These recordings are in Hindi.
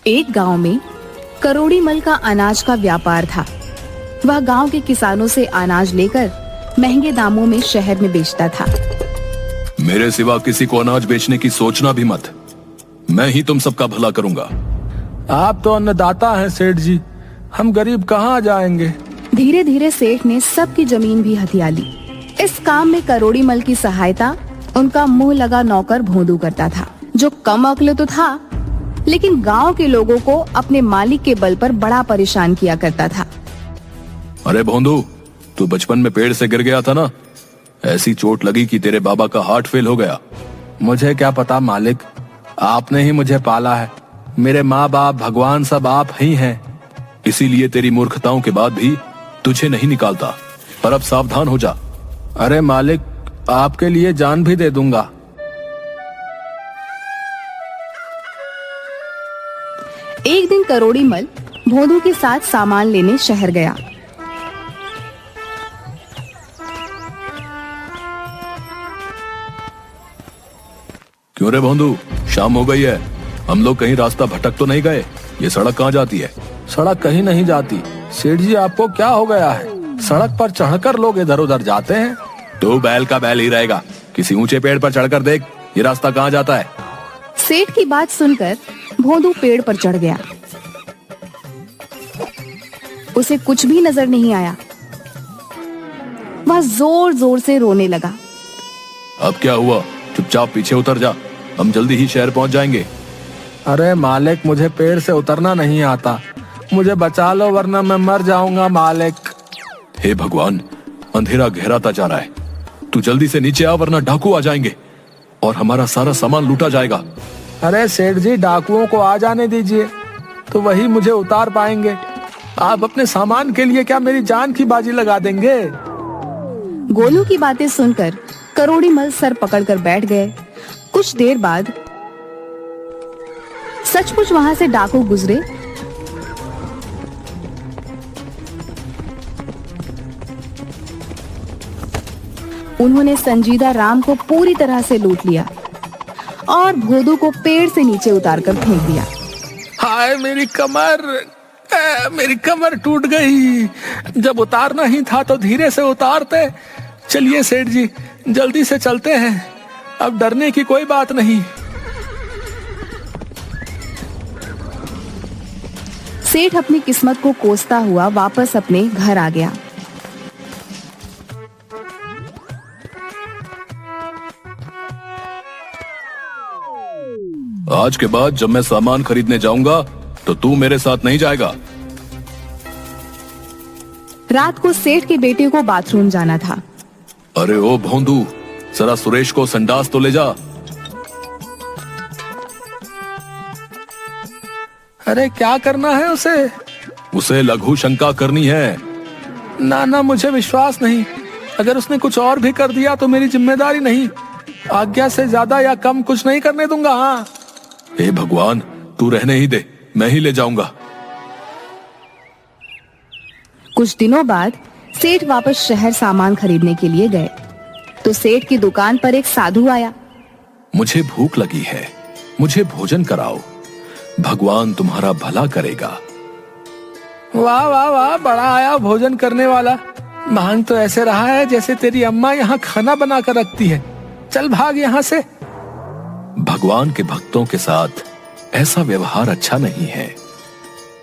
एक गांव में करोड़ी मल का अनाज का व्यापार था। वह गांव के किसानों से अनाज लेकर महंगे दामों में शहर में बेचता था। मेरे सिवा किसी को अनाज बेचने की सोचना भी मत। मैं ही तुम सबका भला करूंगा। आप तो अन्नदाता हैं सेठ जी, हम गरीब कहाँ जाएंगे। धीरे धीरे सेठ ने सबकी जमीन भी हथिया ली। इस काम में करोड़ी मल की सहायता उनका मुंह लगा नौकर भोंदू करता था, जो कम अक्ल तो था लेकिन गांव के लोगों को अपने मालिक के बल पर बड़ा परेशान किया करता था। अरे भोंदू, तू बचपन में पेड़ से गिर गया था ना, ऐसी चोट लगी कि तेरे बाबा का हार्ट फेल हो गया। मुझे क्या पता मालिक, आपने ही मुझे पाला है। मेरे माँ बाप भगवान सब आप ही हैं। इसीलिए तेरी मूर्खताओं के बाद भी तुझे नहीं निकालता। पर अब सावधान हो जा। अरे मालिक, आपके लिए जान भी दे दूंगा। एक दिन करोड़ी मल भोंदू के साथ सामान लेने शहर गया। क्यों रे भोंदू, शाम हो गई है, हम लोग कहीं रास्ता भटक तो नहीं गए? ये सड़क कहाँ जाती है? सड़क कहीं नहीं जाती। सेठ जी, आपको क्या हो गया है? सड़क पर चढ़कर लोग इधर उधर जाते हैं। तो बैल का बैल ही रहेगा। किसी ऊंचे पेड़ पर चढ़कर देख, ये रास्ता कहाँ जाता है। सेठ की बात सुनकर भोंदू पेड़ पर चढ़ गया। उसे कुछ भी नजर नहीं आया। वह जोर जोर से रोने लगा। अब क्या हुआ? चुपचाप पीछे उतर जा, हम जल्दी ही शहर पहुंच जाएंगे। अरे मालिक, मुझे पेड़ से उतरना नहीं आता। मुझे बचा लो वरना मैं मर जाऊंगा मालिक। हे भगवान, अंधेरा गहराता जा रहा है। तू जल्दी से नीचे आ वरना डाकू आ जाएंगे और हमारा सारा सामान लूटा जाएगा। अरे सेठ जी, डाकुओं को आ जाने दीजिए, तो वही मुझे उतार पाएंगे। आप अपने सामान के लिए क्या मेरी जान की बाजी लगा देंगे? गोलू की बातें सुनकर करोड़ी मल सर पकड़कर बैठ गए। कुछ देर बाद सचमुच वहां से डाकू गुजरे। उन्होंने संजीदा राम को पूरी तरह से लूट लिया और भोदू को पेड़ से नीचे उतारकर फेंक दिया। हाय मेरी कमर टूट गई। जब उतारना ही था तो धीरे से उतारते। चलिए सेठ जी, जल्दी से चलते हैं, अब डरने की कोई बात नहीं। सेठ अपनी किस्मत को कोसता हुआ वापस अपने घर आ गया। आज के बाद जब मैं सामान खरीदने जाऊंगा तो तू मेरे साथ नहीं जाएगा। रात को सेठ के बेटे को बाथरूम जाना था। अरे ओ भोंदू, जरा सुरेश को संडास तो ले जा। अरे क्या करना है उसे? उसे लघु शंका करनी है। ना, मुझे विश्वास नहीं। अगर उसने कुछ और भी कर दिया तो मेरी जिम्मेदारी नहीं। आज्ञा से ज्यादा या कम कुछ नहीं करने दूंगा। हाँ। हे भगवान, तू रहने ही दे, मैं ही ले जाऊंगा। कुछ दिनों बाद सेठ वापस शहर सामान खरीदने के लिए गए तो सेठ की दुकान पर एक साधु आया। मुझे भूख लगी है, मुझे भोजन कराओ, भगवान तुम्हारा भला करेगा। वाह वाह वाह, बड़ा आया भोजन करने वाला। मांग तो ऐसे रहा है जैसे तेरी अम्मा यहाँ खाना बना कर रखती है। चल भाग यहाँ से। भगवान के भक्तों के साथ ऐसा व्यवहार अच्छा नहीं है।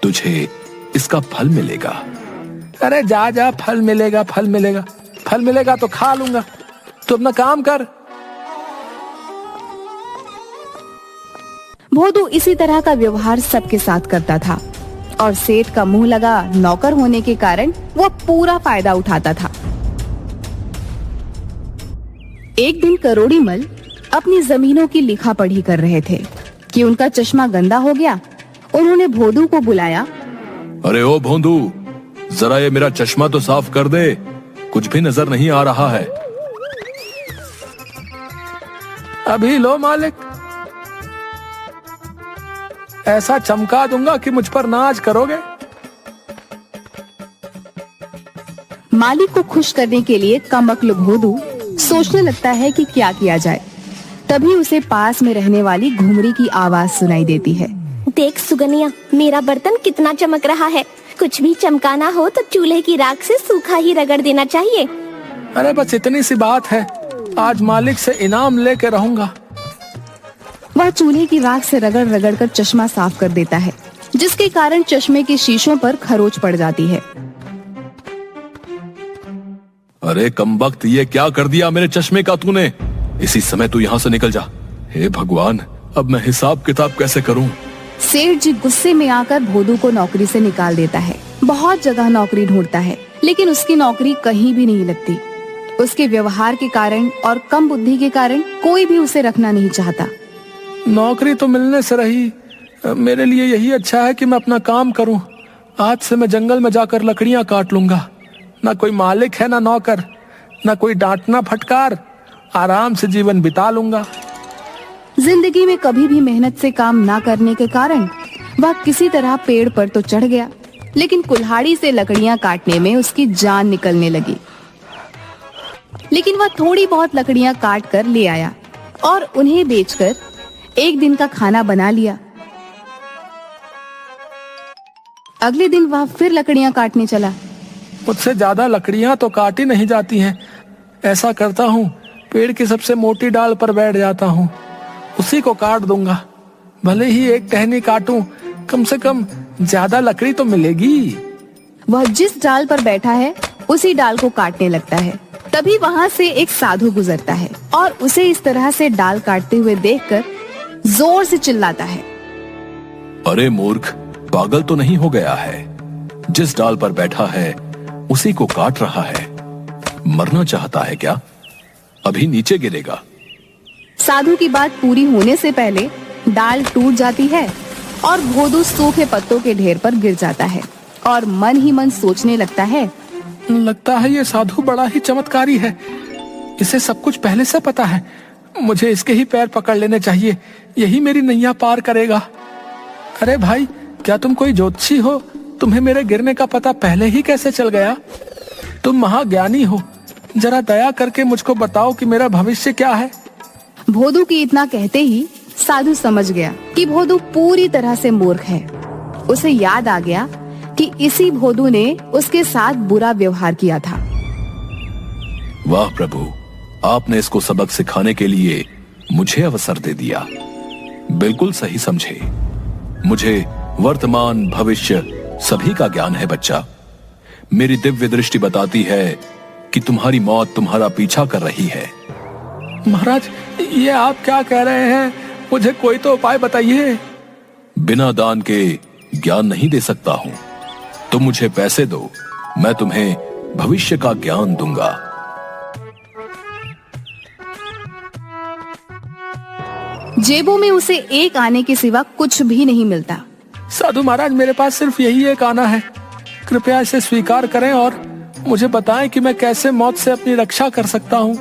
तुझे इसका फल मिलेगा। अरे जा, फल मिलेगा तो खा लूंगा। तू अपना काम कर। भोदू इसी तरह का व्यवहार सबके साथ करता था और सेठ का मुंह लगा नौकर होने के कारण वह पूरा फायदा उठाता था। एक दिन करोड़ी मल अपनी जमीनों की लिखा पढ़ी कर रहे थे कि उनका चश्मा गंदा हो गया। उन्होंने भोदू को बुलाया। अरे ओ भोंदू, जरा ये मेरा चश्मा तो साफ कर दे, कुछ भी नजर नहीं आ रहा है। अभी लो मालिक, ऐसा चमका दूंगा कि मुझ पर नाज करोगे। मालिक को खुश करने के लिए कमअक्ल भोदू सोचने लगता है कि क्या किया जाए। तभी उसे पास में रहने वाली घुमरी की आवाज सुनाई देती है। देख सुगनिया, मेरा बर्तन कितना चमक रहा है। कुछ भी चमकाना हो तो चूल्हे की राख से सूखा ही रगड़ देना चाहिए। अरे बस इतनी सी बात है, आज मालिक से इनाम लेके रहूंगा। वह चूल्हे की राख से रगड़ रगड़ कर चश्मा साफ कर देता है, जिसके कारण चश्मे के शीशों पर खरोच पड़ जाती है। अरे कमबख्त, ये क्या कर दिया मेरे चश्मे का तूने? इसी समय तू यहाँ से निकल जा। हे भगवान, अब मैं हिसाब किताब कैसे करूं? सेठ जी गुस्से में आकर भोदू को नौकरी से निकाल देता है। बहुत जगह नौकरी ढूंढता है, लेकिन उसकी नौकरी कहीं भी नहीं लगती। उसके व्यवहार के कारण और कम बुद्धि के कारण कोई भी उसे रखना नहीं चाहता। नौकरी तो मिलने से रही, मेरे लिए यही अच्छा है कि मैं अपना काम करूं। आज से मैं जंगल में जाकर लकड़ियां काट लूंगा। ना कोई मालिक है, ना नौकर, ना कोई डांटना फटकार। आराम से जीवन बिता लूंगा। जिंदगी में कभी भी मेहनत से काम ना करने के कारण वह किसी तरह पेड़ पर तो चढ़ गया, लेकिन कुल्हाड़ी से लकड़ियां काटने में उसकी जान निकलने लगी। लेकिन वह थोड़ी बहुत लकड़ियां काट कर ले आया और उन्हें बेचकर एक दिन का खाना बना लिया। अगले दिन वह फिर लकड़ियां काटने चला। मुझसे ज्यादा लकड़ियां तो काटी नहीं जाती हैं। ऐसा करता हूँ, पेड़ की सबसे मोटी डाल पर बैठ जाता हूँ, उसी को काट दूंगा। भले ही एक टहनी काटूं, कम से कम ज्यादा लकड़ी तो मिलेगी। वह जिस डाल पर बैठा है उसी डाल को काटने लगता है। तभी वहाँ से एक साधु गुजरता है और उसे इस तरह से डाल काटते हुए देखकर जोर से चिल्लाता है। अरे मूर्ख, पागल तो नहीं हो गया है? जिस डाल पर बैठा है उसी को काट रहा है। मरना चाहता है क्या? अभी नीचे गिरेगा। साधु की बात पूरी होने से पहले डाल टूट जाती है और भोदू सूखे पत्तों के ढेर पर गिर जाता है और मन ही मन सोचने लगता है, लगता है ये साधु बड़ा ही चमत्कारी है। इसे सब कुछ पहले से पता है। मुझे इसके ही पैर पकड़ लेने चाहिए, यही मेरी नैया पार करेगा। अरे भाई, क्या तुम कोई ज्योतिषी हो? तुम्हें मेरे गिरने का पता पहले ही कैसे चल गया? तुम महाज्ञानी हो, जरा दया करके मुझको बताओ कि मेरा भविष्य क्या है। भोदू की इतना कहते ही साधु समझ गया कि भोदू पूरी तरह से मूर्ख है। उसे याद आ गया कि इसी भोदू ने उसके साथ बुरा व्यवहार किया था। वाह प्रभु, आपने इसको सबक सिखाने के लिए मुझे अवसर दे दिया। बिल्कुल सही समझे। मुझे वर्तमान भविष्य सभी का ज्ञान है बच्चा। मेरी दिव्य दृष्टि बताती है कि तुम्हारी मौत तुम्हारा पीछा कर रही है। महाराज, ये आप क्या कह रहे हैं? मुझे कोई तो उपाय बताइए। बिना दान के ज्ञान नहीं दे सकता हूं। तुम मुझे पैसे दो, मैं तुम्हें भविष्य का ज्ञान दूंगा। जेबों में उसे एक आने के सिवा कुछ भी नहीं मिलता। साधु महाराज, मेरे पास सिर्फ यही एक आना है। कृपया इसे स्वीकार करें और मुझे बताएं कि मैं कैसे मौत से अपनी रक्षा कर सकता हूँ।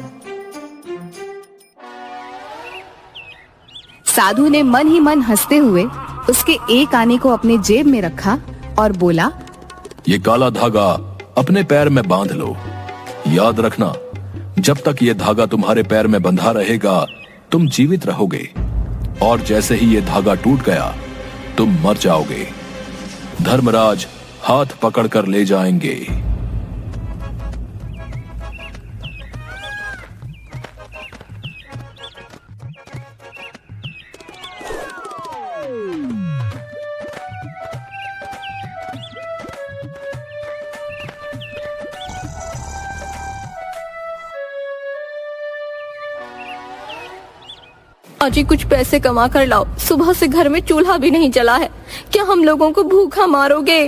साधु ने मन ही मन हंसते हुए उसके एक आने को अपने जेब में रखा और बोला, ये काला धागा अपने पैर में बांध लो। याद रखना, जब तक ये धागा तुम्हारे पैर में बंधा रहेगा तुम जीवित रहोगे, और जैसे ही ये धागा टूट गया तुम मर जाओगे। धर्मराज हाथ पकड़कर ले जाएंगे। अजी, कुछ पैसे कमा कर लाओ। सुबह से घर में चूल्हा भी नहीं जला है। क्या हम लोगों को भूखा मारोगे?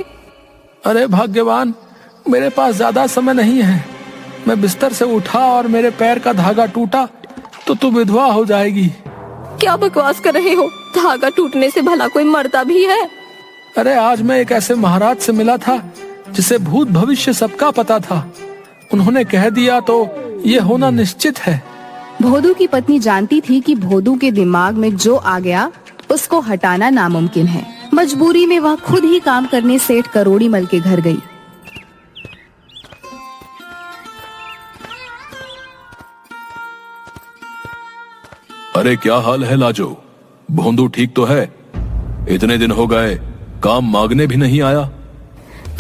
अरे भाग्यवान, मेरे पास ज्यादा समय नहीं है। मैं बिस्तर से उठा और मेरे पैर का धागा टूटा तो तू विधवा हो जाएगी। क्या बकवास कर रहे हो? धागा टूटने से भला कोई मरता भी है? अरे आज मैं एक ऐसे महाराज से मिला था जिसे भूत भविष्य सबका पता था। उन्होंने कह दिया तो ये होना निश्चित है। भोदू की पत्नी जानती थी कि भोदू के दिमाग में जो आ गया उसको हटाना नामुमकिन है। मजबूरी में वह खुद ही काम करने सेठ करोड़ीमल के घर गई। अरे क्या हाल है लाजो? भोंदू ठीक तो है? इतने दिन हो गए, काम मांगने भी नहीं आया।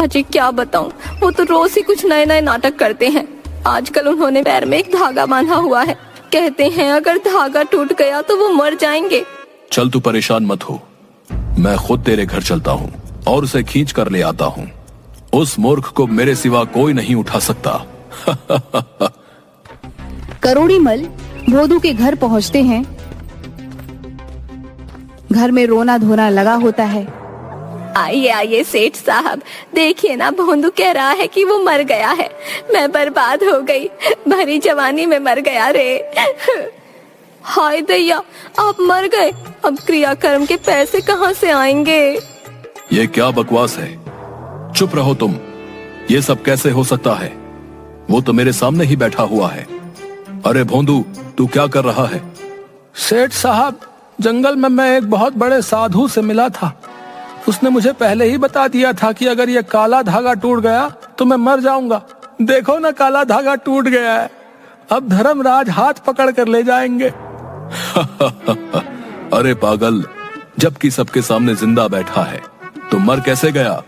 अजय क्या बताऊं, वो तो रोज ही कुछ नए नए नाटक करते हैं। आजकल उन्होंने पैर में एक धागा बांधा हुआ है। कहते हैं अगर धागा टूट गया तो वो मर जाएंगे। चल तू परेशान मत हो, मैं खुद तेरे घर चलता हूँ और उसे खींच कर ले आता हूँ। उस मूर्ख को मेरे सिवा कोई नहीं उठा सकता। करोड़ीमल भोदू के घर पहुंचते हैं। घर में रोना धोना लगा होता है। आइए आइए सेठ साहब, देखिए ना, भोंदू कह रहा है कि वो मर गया है। मैं बर्बाद हो गई, भरी जवानी में मर गया रे। हाय दैया, आप मर गए, अब क्रियाकर्म के पैसे कहाँ से आएंगे? ये क्या बकवास है? चुप रहो तुम। ये सब कैसे हो सकता है? वो तो मेरे सामने ही बैठा हुआ है। अरे भोंदू, तू क्या कर रहा है? सेठ साहब, जंगल में मैं एक बहुत बड़े साधु से मिला था। उसने मुझे पहले ही बता दिया था कि अगर ये काला धागा टूट गया तो मैं मर जाऊंगा। देखो ना, काला धागा टूट गया है। अब धर्मराज हाथ पकड़ कर ले जाएंगे। अरे पागल, जबकि सबके सामने जिंदा बैठा है तो मर कैसे गया?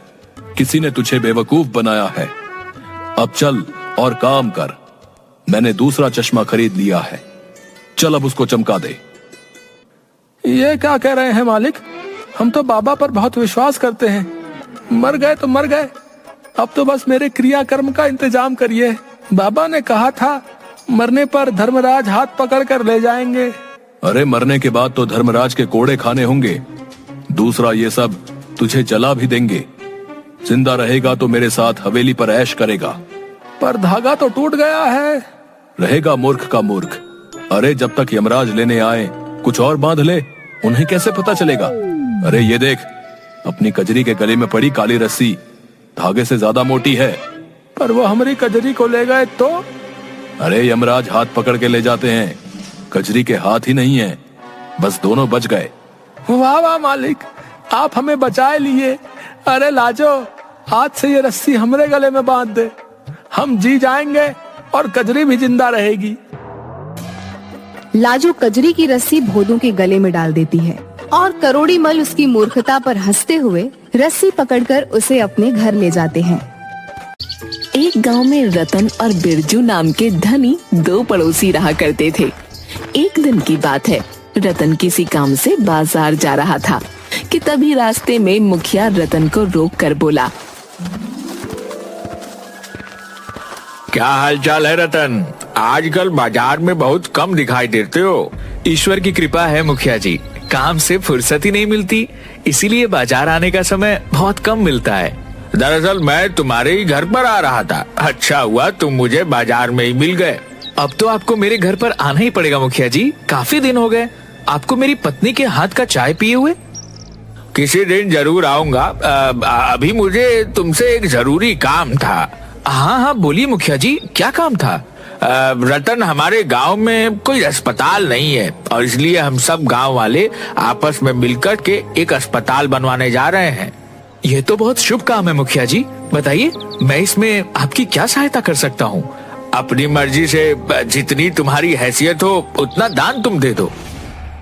किसी ने तुझे बेवकूफ बनाया है। अब चल और काम कर। मैंने दूसरा चश्मा खरीद लिया है, चल अब उसको चमका दे। ये क्या कह रहे हैं मालिक? हम तो बाबा पर बहुत विश्वास करते हैं। मर गए तो मर गए, अब तो बस मेरे क्रियाकर्म का इंतजाम करिए। बाबा ने कहा था मरने पर धर्मराज हाथ पकड़ कर ले जाएंगे। अरे मरने के बाद तो धर्मराज के कोड़े खाने होंगे। दूसरा, ये सब तुझे जला भी देंगे। जिंदा रहेगा तो मेरे साथ हवेली पर ऐश करेगा। पर धागा तो टूट गया है। रहेगा मूर्ख का मूर्ख। अरे जब तक यमराज लेने आए कुछ और बांध ले, उन्हें कैसे पता चलेगा? अरे ये देख, अपनी कजरी के गले में पड़ी काली रस्सी धागे से ज्यादा मोटी है। पर वो हमारी कजरी को ले गए तो? अरे यमराज हाथ पकड़ के ले जाते हैं, कजरी के हाथ ही नहीं है। बस दोनों बच गए। वाह वाह मालिक, आप हमें बचाए लिए। अरे लाजो, आज से ये रस्सी हमारे गले में बांध दे, हम जी जाएंगे और कजरी भी जिंदा रहेगी। लाजो कजरी की रस्सी भोदू के गले में डाल देती है और करोड़ीमल उसकी मूर्खता पर हंसते हुए रस्सी पकड़कर उसे अपने घर ले जाते हैं। एक गांव में रतन और बिरजू नाम के धनी दो पड़ोसी रहा करते थे। एक दिन की बात है, रतन किसी काम से बाजार जा रहा था कि तभी रास्ते में मुखिया रतन को रोक कर बोला, क्या हालचाल है रतन? आजकल बाजार में बहुत कम दिखाई देते हो। ईश्वर की कृपा है मुखिया जी, काम से फुर्सत ही नहीं मिलती, इसीलिए बाजार आने का समय बहुत कम मिलता है। दरअसल मैं तुम्हारे ही घर पर आ रहा था। अच्छा हुआ तुम मुझे बाजार में ही मिल गए। अब तो आपको मेरे घर पर आना ही पड़ेगा मुखिया जी, काफी दिन हो गए आपको मेरी पत्नी के हाथ का चाय पिए हुए। किसी दिन जरूर आऊंगा। अभी मुझे तुमसे एक जरूरी काम था। हाँ हाँ बोलिए मुखिया जी, क्या काम था? रतन, हमारे गांव में कोई अस्पताल नहीं है और इसलिए हम सब गांव वाले आपस में मिलकर के एक अस्पताल बनवाने जा रहे हैं। ये तो बहुत शुभ काम है मुखिया जी, बताइए मैं इसमें आपकी क्या सहायता कर सकता हूँ? अपनी मर्जी से जितनी तुम्हारी हैसियत हो उतना दान तुम दे दो।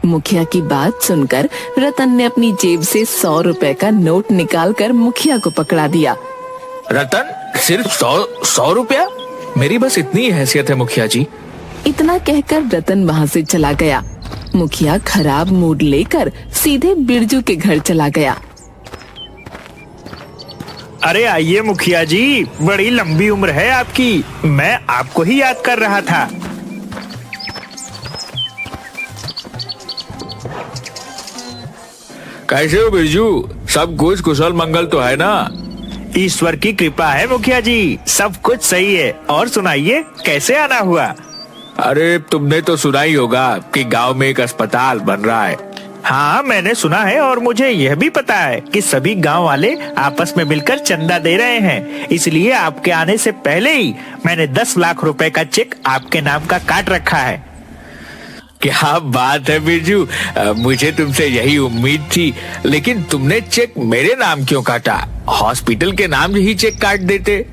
मुखिया की बात सुनकर रतन ने अपनी जेब से 100 रुपए का नोट निकालकर मुखिया को पकड़ा दिया। रतन, सिर्फ 100 रुपया? मेरी बस इतनी ही हैसियत है मुखिया जी। इतना कहकर रतन वहाँ से चला गया। मुखिया खराब मूड लेकर सीधे बिरजू के घर चला गया। अरे आइए मुखिया जी, बड़ी लंबी उम्र है आपकी, मैं आपको ही याद कर रहा था। कैसे हो बिरजू? सब कुछ कुशल मंगल तो है ना? ईश्वर की कृपा है मुखिया जी, सब कुछ सही है। और सुनाइए, कैसे आना हुआ? अरे तुमने तो सुना ही होगा कि गांव में एक अस्पताल बन रहा है। हाँ मैंने सुना है और मुझे यह भी पता है कि सभी गांव वाले आपस में मिलकर चंदा दे रहे हैं। इसलिए आपके आने से पहले ही मैंने 10 लाख रुपए का चेक आपके नाम का काट रखा है। क्या बात है बिरजू, मुझे तुमसे यही उम्मीद थी। लेकिन तुमने चेक मेरे नाम क्यों काटा? हॉस्पिटल के नाम ही चेक काट देते।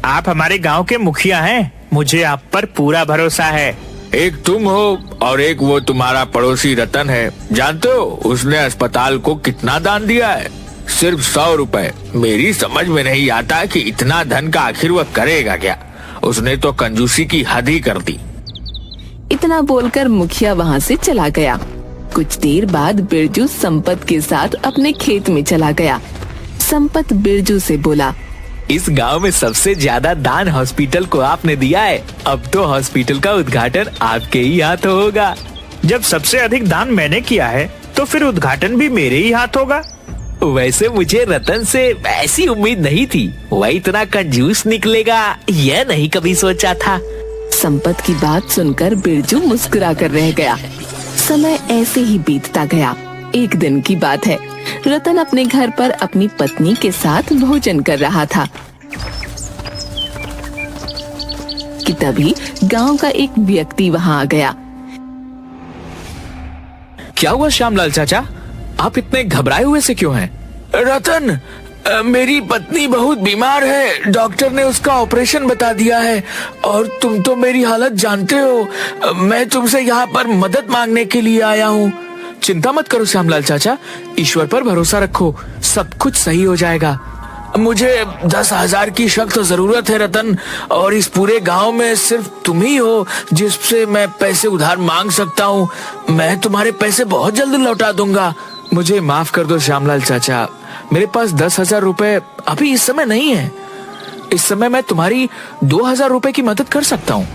आप हमारे गांव के मुखिया हैं, मुझे आप पर पूरा भरोसा है। एक तुम हो और एक वो तुम्हारा पड़ोसी रतन है। जानते हो उसने अस्पताल को कितना दान दिया है? सिर्फ 100 रुपए। मेरी समझ में नहीं आता कि इतना धन का आखिर वह करेगा क्या। उसने तो कंजूसी की हद ही कर दी। इतना बोलकर मुखिया वहाँ से चला गया। कुछ देर बाद बिरजू संपत के साथ अपने खेत में चला गया। संपत बिरजू से बोला, इस गांव में सबसे ज्यादा दान हॉस्पिटल को आपने दिया है। अब तो हॉस्पिटल का उद्घाटन आपके ही हाथ होगा। जब सबसे अधिक दान मैंने किया है तो फिर उद्घाटन भी मेरे ही हाथ होगा। वैसे मुझे रतन से ऐसी उम्मीद नहीं थी। वह इतना कंजूस निकलेगा यह नहीं कभी सोचा था। संपत की बात सुनकर बिरजू मुस्कुरा कर रह गया। समय ऐसे ही बीतता गया। एक दिन की बात है, रतन अपने घर पर अपनी पत्नी के साथ भोजन कर रहा था कि तभी गांव का एक व्यक्ति वहां आ गया। क्या हुआ श्यामलाल चाचा, आप इतने घबराए हुए से क्यों हैं? रतन, मेरी पत्नी बहुत बीमार है। डॉक्टर ने उसका ऑपरेशन बता दिया है और तुम तो मेरी हालत जानते हो। मैं तुमसे यहाँ पर मदद मांगने के लिए आया हूँ। चिंता मत करो श्यामलाल चाचा, ईश्वर पर भरोसा रखो, सब कुछ सही हो जाएगा। मुझे 10,000 की सख्त जरूरत है रतन, और इस पूरे गांव में सिर्फ तुम ही हो जिससे मैं पैसे उधार मांग सकता हूँ। मैं तुम्हारे पैसे बहुत जल्द लौटा दूंगा। मुझे माफ कर दो श्यामलाल चाचा, मेरे पास 10,000 रुपए अभी इस समय नहीं है। इस समय मैं तुम्हारी 2,000 रुपए की मदद कर सकता हूँ।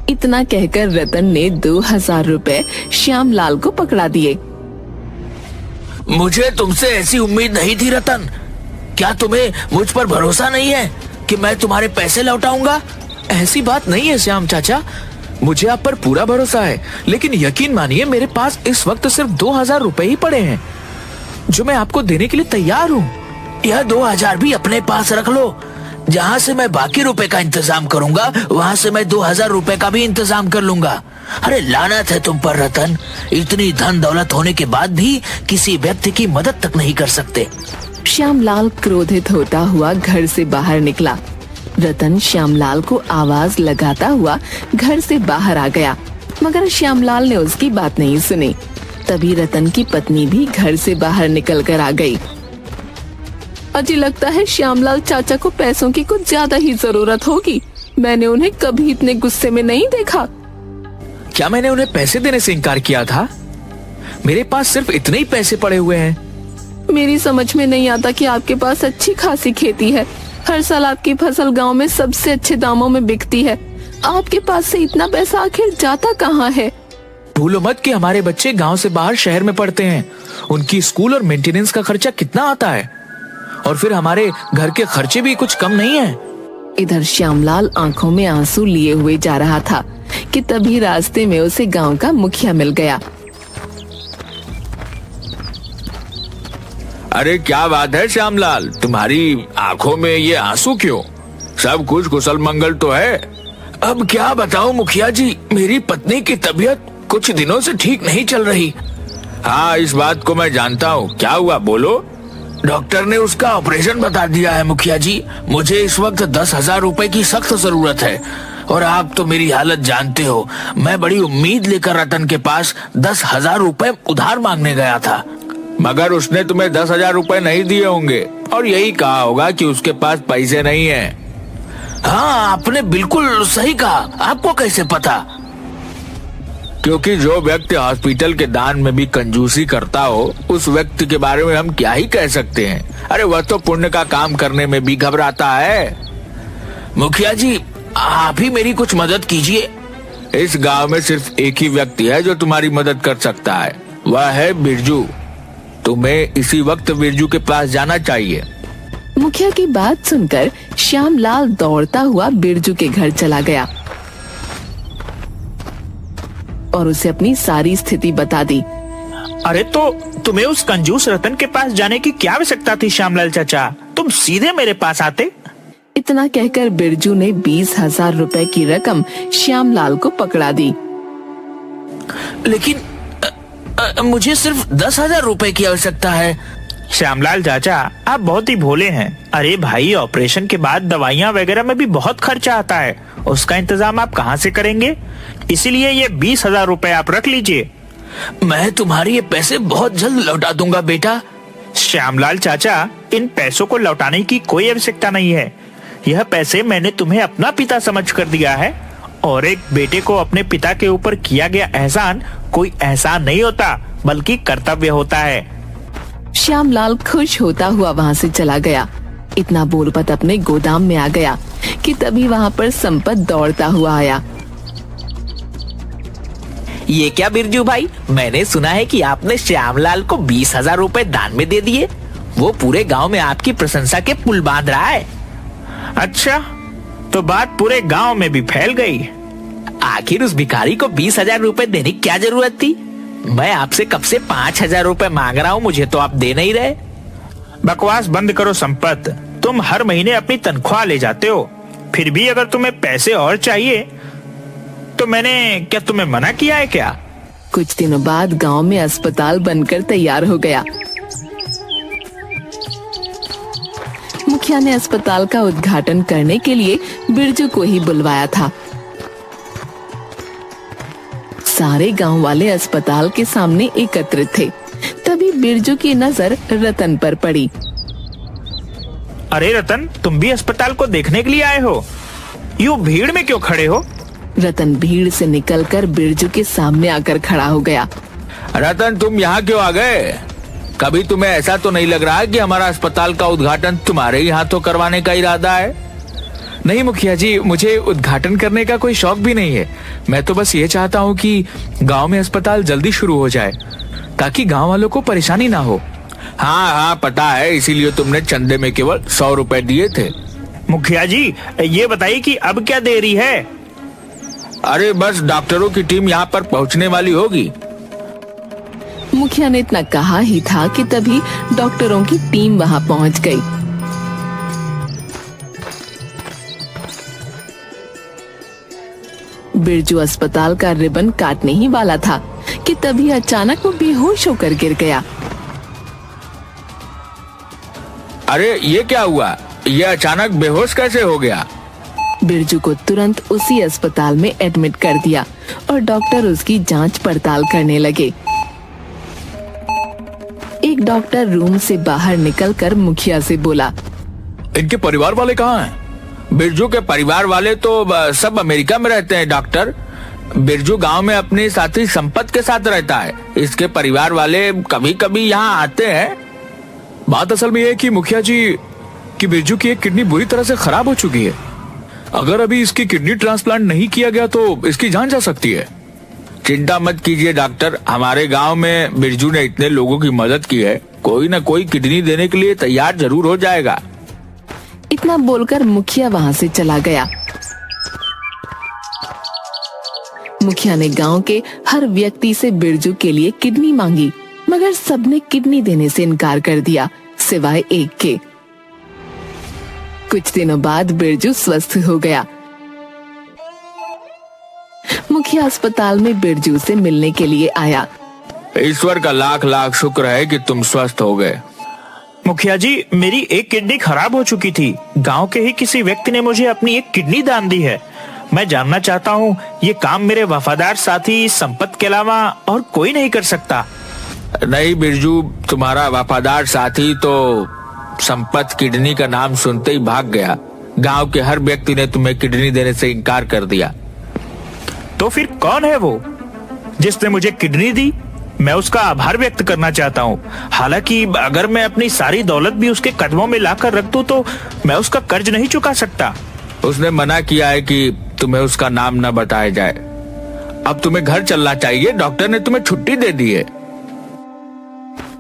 इतना कहकर रतन ने 2,000 रुपए श्यामलाल को पकड़ा दिए। मुझे तुमसे ऐसी उम्मीद नहीं थी रतन। क्या तुम्हें मुझ पर भरोसा नहीं है कि मैं तुम्हारे पैसे लौटाऊंगा? ऐसी बात नहीं है श्याम चाचा, मुझे आप पर पूरा भरोसा है, लेकिन यकीन मानिए मेरे पास इस वक्त सिर्फ 2,000 रुपए ही पड़े हैं जो मैं आपको देने के लिए तैयार हूँ। यह 2,000 भी अपने पास रख लो। जहाँ से मैं बाकी रुपए का इंतजाम करूंगा वहाँ से मैं 2,000 रुपए का भी इंतजाम कर लूंगा। अरे लानत है तुम पर रतन, इतनी धन दौलत होने के बाद भी किसी व्यक्ति की मदद तक नहीं कर सकते। श्यामलाल क्रोधित होता हुआ घर से बाहर निकला। रतन श्यामलाल को आवाज लगाता हुआ घर से बाहर आ गया, मगर श्यामलाल ने उसकी बात नहीं सुनी। तभी रतन की पत्नी भी घर से बाहर निकल कर आ गई। अजी लगता है श्यामलाल चाचा को पैसों की कुछ ज्यादा ही जरूरत होगी। मैंने उन्हें कभी इतने गुस्से में नहीं देखा। क्या मैंने उन्हें पैसे देने से इनकार किया था? मेरे पास सिर्फ इतने ही पैसे पड़े हुए हैं। मेरी समझ में नहीं आता कि आपके पास अच्छी खासी खेती है। हर साल आपकी फसल गांव में सबसे अच्छे दामों में बिकती है। आपके पास से इतना पैसा आखिर जाता कहाँ है? भूलो मत कि हमारे बच्चे गांव से बाहर शहर में पढ़ते हैं। उनकी स्कूल और मेंटेनेंस का खर्चा कितना आता है, और फिर हमारे घर के खर्चे भी कुछ कम नहीं है। इधर श्यामलाल आंखों में आंसू लिए हुए जा रहा था कि तभी रास्ते में उसे गांव का मुखिया मिल गया। अरे क्या बात है श्यामलाल, तुम्हारी आंखों में ये आंसू क्यों? सब कुछ कुशल मंगल तो है। अब क्या बताऊं मुखिया जी, मेरी पत्नी की तबीयत कुछ दिनों से ठीक नहीं चल रही। हाँ, इस बात को मैं जानता हूँ। क्या हुआ बोलो? डॉक्टर ने उसका ऑपरेशन बता दिया है मुखिया जी। मुझे इस वक्त 10,000 रुपए की सख्त जरूरत है, और आप तो मेरी हालत जानते हो। मैं बड़ी उम्मीद लेकर रतन के पास 10,000 रुपए उधार मांगने गया था, मगर उसने तुम्हें 10,000 रुपए नहीं दिए होंगे और यही कहा होगा कि उसके पास पैसे नहीं है। हाँ, आपने बिल्कुल सही कहा। आपको कैसे पता? क्योंकि जो व्यक्ति हॉस्पिटल के दान में भी कंजूसी करता हो, उस व्यक्ति के बारे में हम क्या ही कह सकते हैं। अरे वह तो पुण्य का काम करने में भी घबराता है। मुखिया जी, आप ही मेरी कुछ मदद कीजिए। इस गांव में सिर्फ एक ही व्यक्ति है जो तुम्हारी मदद कर सकता है, वह है बिरजू। तुम्हें इसी वक्त बिरजू के पास जाना चाहिए। मुखिया की बात सुनकर श्यामलाल दौड़ता हुआ बिरजू के घर चला गया और उसे अपनी सारी स्थिति बता दी। अरे तो तुम्हें उस कंजूस रतन के पास जाने की क्या आवश्यकता थी श्यामलाल चाचा? तुम सीधे मेरे पास आते। इतना कहकर बिरजू ने 20,000 रुपए की रकम श्यामलाल को पकड़ा दी। लेकिन मुझे सिर्फ 10,000 रुपए की आवश्यकता है। श्यामलाल चाचा, आप बहुत ही भोले हैं। अरे भाई, ऑपरेशन के बाद दवाइयाँ वगैरह में भी बहुत खर्चा आता है। उसका इंतजाम आप कहाँ से करेंगे? इसीलिए ये 20,000 रुपए आप रख लीजिए। मैं तुम्हारे ये पैसे बहुत जल्द लौटा दूंगा बेटा। श्यामलाल चाचा, इन पैसों को लौटाने की कोई आवश्यकता नहीं है। यह पैसे मैंने तुम्हें अपना पिता समझकर दिया है, और एक बेटे को अपने पिता के ऊपर किया गया एहसान कोई एहसान नहीं होता, बल्कि कर्तव्य होता है। श्यामलाल खुश होता हुआ वहाँ से चला गया। इतना बोलपत अपने गोदाम में आ गया कि तभी वहाँ पर संपत दौड़ता हुआ आया। ये क्या बिरजू भाई, मैंने सुना है कि आपने श्यामलाल को 20,000 रुपए दान में दे दिए। वो पूरे गांव में आपकी प्रशंसा के पुल बांध रहा है। अच्छा, तो बात पूरे गांव में भी फैल गई। आखिर उस भिखारी को 20,000 रुपए देने की क्या जरूरत थी? मैं आपसे कब से 5,000 रुपए मांग रहा हूँ, मुझे तो आप दे नहीं रहे। बकवास बंद करो संपत। तुम हर महीने अपनी तनख्वाह ले जाते हो, फिर भी अगर तुम्हें पैसे और चाहिए तो मैंने क्या तुम्हें मना किया है क्या? कुछ दिनों बाद गांव में अस्पताल बनकर तैयार हो गया। मुखिया ने अस्पताल का उद्घाटन करने के लिए बिरजू को ही बुलवाया था। सारे गांव वाले अस्पताल के सामने एकत्रित थे। तभी बिरजू की नजर रतन पर पड़ी। अरे रतन, तुम भी अस्पताल को देखने के लिए आए हो? यूं भीड़ में क्यों खड़े हो? रतन भीड़ से निकलकर बिरजू के सामने आकर खड़ा हो गया। रतन, तुम यहाँ क्यों आ गए? कभी तुम्हें ऐसा तो नहीं लग रहा है कि हमारा अस्पताल का उद्घाटन तुम्हारे ही हाथों करवाने का इरादा है? नहीं मुखिया जी, मुझे उद्घाटन करने का कोई शौक भी नहीं है। मैं तो बस ये चाहता हूँ कि गांव में अस्पताल जल्दी शुरू हो जाए, ताकि गांव वालों को परेशानी ना हो। हाँ हाँ पता है, इसीलिए तुमने चंदे में केवल 100 रुपए दिए थे। मुखिया जी, ये बताइए कि अब क्या देरी है? अरे बस डॉक्टरों की टीम यहाँ पर पहुँचने वाली होगी। मुखिया ने इतना कहा ही था कि तभी डॉक्टरों की टीम वहां पहुंच गई। बिरजू अस्पताल का रिबन काटने ही वाला था कि तभी अचानक वो बेहोश होकर गिर गया। अरे ये क्या हुआ? ये अचानक बेहोश कैसे हो गया? बिरजू को तुरंत उसी अस्पताल में एडमिट कर दिया और डॉक्टर उसकी जांच पड़ताल करने लगे। एक डॉक्टर रूम से बाहर निकलकर मुखिया से बोला, इनके परिवार वाले कहाँ हैं? बिरजू के परिवार वाले तो सब अमेरिका में रहते हैं डॉक्टर। बिरजू गांव में अपने साथी संपत के साथ रहता है। इसके परिवार वाले कभी कभी यहाँ आते हैं। बात असल में ये है कि मुखिया जी कि बिरजू की एक किडनी बुरी तरह से खराब हो चुकी है। अगर अभी इसकी किडनी ट्रांसप्लांट नहीं किया गया तो इसकी जान जा सकती है। चिंता मत कीजिए डॉक्टर, हमारे गांव में बिरजू ने इतने लोगों की मदद की है, कोई न कोई किडनी देने के लिए तैयार जरूर हो जाएगा। इतना बोलकर मुखिया वहां से चला गया। मुखिया ने गांव के हर व्यक्ति से बिरजू के लिए किडनी मांगी, मगर सबने किडनी देने से इनकार कर दिया, सिवाय एक के। कुछ दिनों बाद बिरजू स्वस्थ हो गया। मुखिया अस्पताल में बिरजू से मिलने के लिए आया। ईश्वर का लाख लाख शुक्र है कि तुम स्वस्थ हो गए। मुखिया जी, मेरी एक किडनी खराब हो चुकी थी। गांव के ही किसी व्यक्ति ने मुझे अपनी एक किडनी दान दी है। मैं जानना चाहता हूँ, ये काम मेरे वफादार साथी संपत के अलावा और कोई नहीं कर सकता। नहीं बिरजू, तुम्हारा वफादार साथी तो संपत किडनी का नाम सुनते ही भाग गया। गांव के हर व्यक्ति ने तुम्हें किडनी देने से इनकार कर दिया। तो फिर कौन है वो जिसने मुझे किडनी दी? मैं उसका आभार व्यक्त करना चाहता हूँ। हालांकि अगर मैं अपनी सारी दौलत भी उसके कदमों में लाकर रख दूं तो मैं उसका कर्ज नहीं चुका सकता। उसने मना किया है कि तुम्हें उसका नाम न बताया जाए। अब तुम्हें घर चलना चाहिए, डॉक्टर ने तुम्हें छुट्टी दे दी है।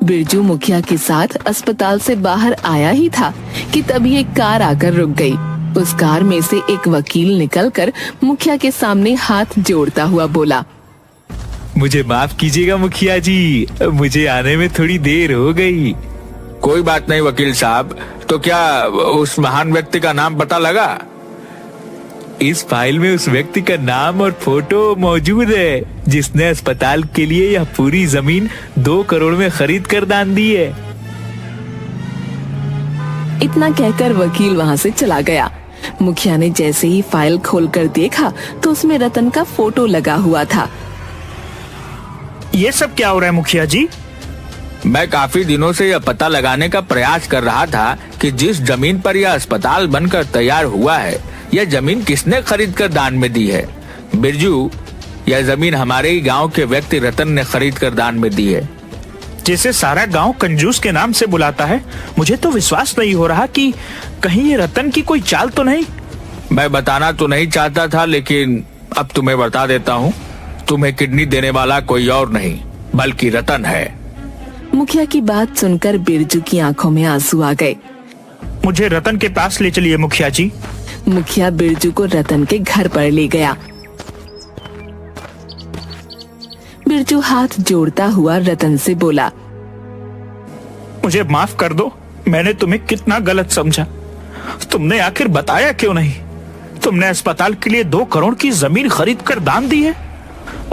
बिरजू मुखिया के साथ अस्पताल से बाहर आया ही था कि तभी एक कार आकर रुक गई। उस कार में से एक वकील निकलकर मुखिया के सामने हाथ जोड़ता हुआ बोला, मुझे माफ कीजिएगा मुखिया जी, मुझे आने में थोड़ी देर हो गई। कोई बात नहीं वकील साहब, तो क्या उस महान व्यक्ति का नाम पता लगा? इस फाइल में उस व्यक्ति का नाम और फोटो मौजूद है जिसने अस्पताल के लिए यह पूरी जमीन 2 करोड़ में खरीद कर दान दी है। इतना कहकर वकील वहां से चला गया। मुखिया ने जैसे ही फाइल खोलकर देखा तो उसमें रतन का फोटो लगा हुआ था। ये सब क्या हो रहा है मुखिया जी? मैं काफी दिनों से यह पता लगाने का प्रयास कर रहा था कि जिस जमीन पर यह अस्पताल बनकर तैयार हुआ है, यह जमीन किसने खरीद कर दान में दी है। बिरजू, यह जमीन हमारे ही गांव के व्यक्ति रतन ने खरीद कर दान में दी है। जैसे सारा गांव कंजूस के नाम से बुलाता है, मुझे तो विश्वास नहीं हो रहा कि कहीं ये रतन की कोई चाल तो नहीं। मैं बताना तो नहीं चाहता था, लेकिन अब तुम्हें बता देता हूँ। तुम्हें किडनी देने वाला कोई और नहीं बल्कि रतन है। मुखिया की बात सुनकर बिरजू की आंखों में आंसू आ गए। मुझे रतन के पास ले चलिए मुखिया जी। मुखिया बिरजू को रतन के घर पर ले गया। बिरजू हाथ जोड़ता हुआ रतन से बोला, मुझे माफ कर दो, मैंने तुम्हें कितना गलत समझा। तुमने आखिर बताया क्यों नहीं? तुमने अस्पताल के लिए 2 करोड़ की जमीन खरीद कर दान दी है,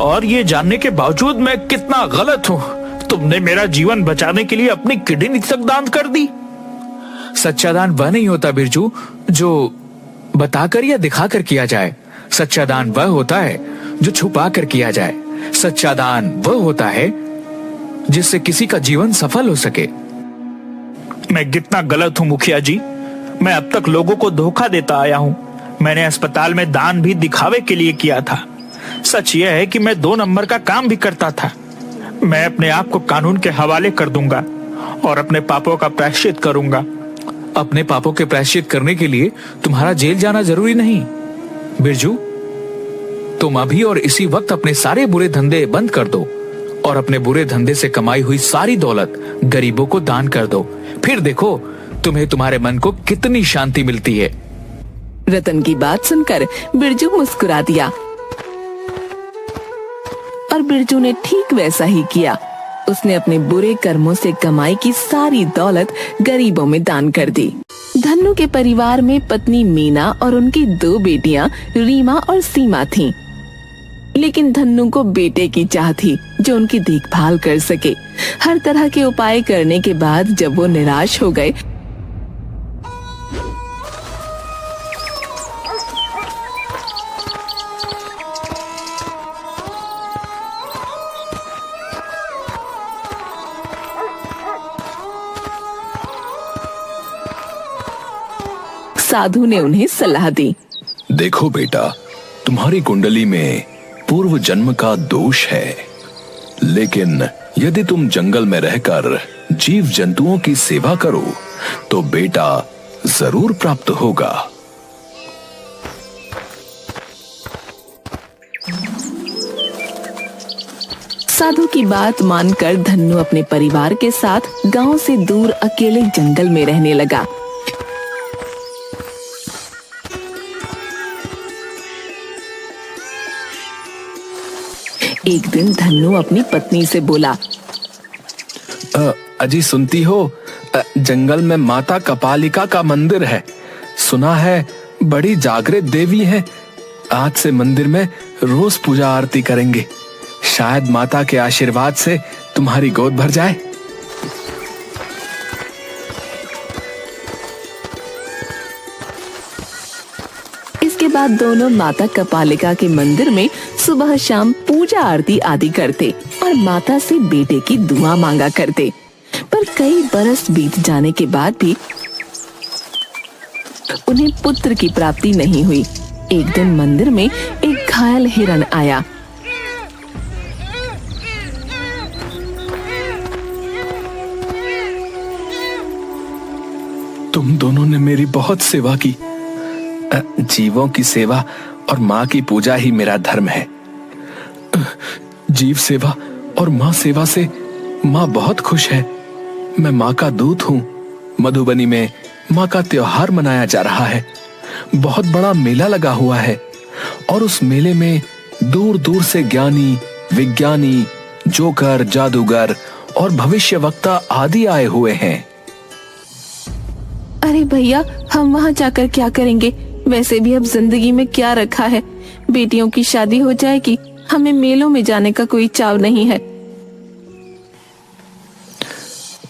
और ये जानने के बावजूद मैं कितना गलत हूँ, तुमने मेरा जीवन बचाने के लिए अपनी किडनी तक दान कर दी। सच्चा दान वह नहीं होता बिरजू जो बताकर या दिखाकर किया जाए। सच्चा दान वह होता है जो छुपा कर किया जाए। सच्चा दान वह होता है जिससे किसी का जीवन सफल हो सके। मैं कितना गलत हूँ मुखिया जी। मैं अब तक लोगों को धोखा देता आया हूँ। मैंने अस्पताल में दान भी दिखावे के लिए किया था। सच यह है कि मैं 2 नंबर का काम भी करता था। मैं अपने आप को कानून के हवाले कर दूंगा और अपने पापों का प्रायश्चित करूंगा। अपने पापों के प्रायश्चित करने के लिए तुम्हारा जेल जाना जरूरी नहीं। बिरजू, तुम अभी और इसी वक्त अपने सारे बुरे धंधे बंद कर दो और अपने बुरे धंधे से कमाई हुई सारी दौलत गरीबों को दान कर दो। फिर देखो तुम्हें तुम्हारे मन को कितनी शांति मिलती है। रतन की बात सुनकर बिरजू मुस्कुरा दिया और बिरजू ने ठीक वैसा ही किया। उसने अपने बुरे कर्मों से कमाई की सारी दौलत गरीबों में दान कर दी। धन्नू के परिवार में पत्नी मीना और उनकी 2 बेटियां रीमा और सीमा थीं। लेकिन धन्नू को बेटे की चाह थी जो उनकी देखभाल कर सके। हर तरह के उपाय करने के बाद जब वो निराश हो गए साधु ने उन्हें सलाह दी। देखो बेटा, तुम्हारी कुंडली में पूर्व जन्म का दोष है, लेकिन यदि तुम जंगल में रहकर जीव जंतुओं की सेवा करो तो बेटा जरूर प्राप्त होगा। साधु की बात मानकर धन्नू अपने परिवार के साथ गांव से दूर अकेले जंगल में रहने लगा। एक दिन धन्नू अपनी पत्नी से बोला, अजी सुनती हो, जंगल में माता कपालिका का मंदिर है। सुना है बड़ी जागृत देवी है। आज से मंदिर में रोज पूजा आरती करेंगे। शायद माता के आशीर्वाद से तुम्हारी गोद भर जाए। इसके बाद दोनों माता कपालिका के मंदिर में सुबह शाम पूजा आरती आदि करते और माता से बेटे की दुआ मांगा करते। पर कई बरस बीत जाने के बाद भी उन्हें पुत्र की प्राप्ति नहीं हुई। एक दिन मंदिर में एक घायल हिरण आया। तुम दोनों ने मेरी बहुत सेवा की। जीवों की सेवा और माँ की पूजा ही मेरा धर्म है। जीव सेवा और माँ सेवा से माँ बहुत खुश है। मैं माँ का दूत हूँ। मधुबनी में माँ का त्योहार मनाया जा रहा है। बहुत बड़ा मेला लगा हुआ है और उस मेले में दूर दूर से ज्ञानी, विज्ञानी, जोकर, जादूगर और भविष्यवक्ता आदि आए हुए हैं। अरे भैया, हम वहाँ जाकर क्या करेंगे? वैसे भी अब जिंदगी में क्या रखा है? बेटियों की शादी हो जाएगी, हमें मेलों में जाने का कोई चाव नहीं है।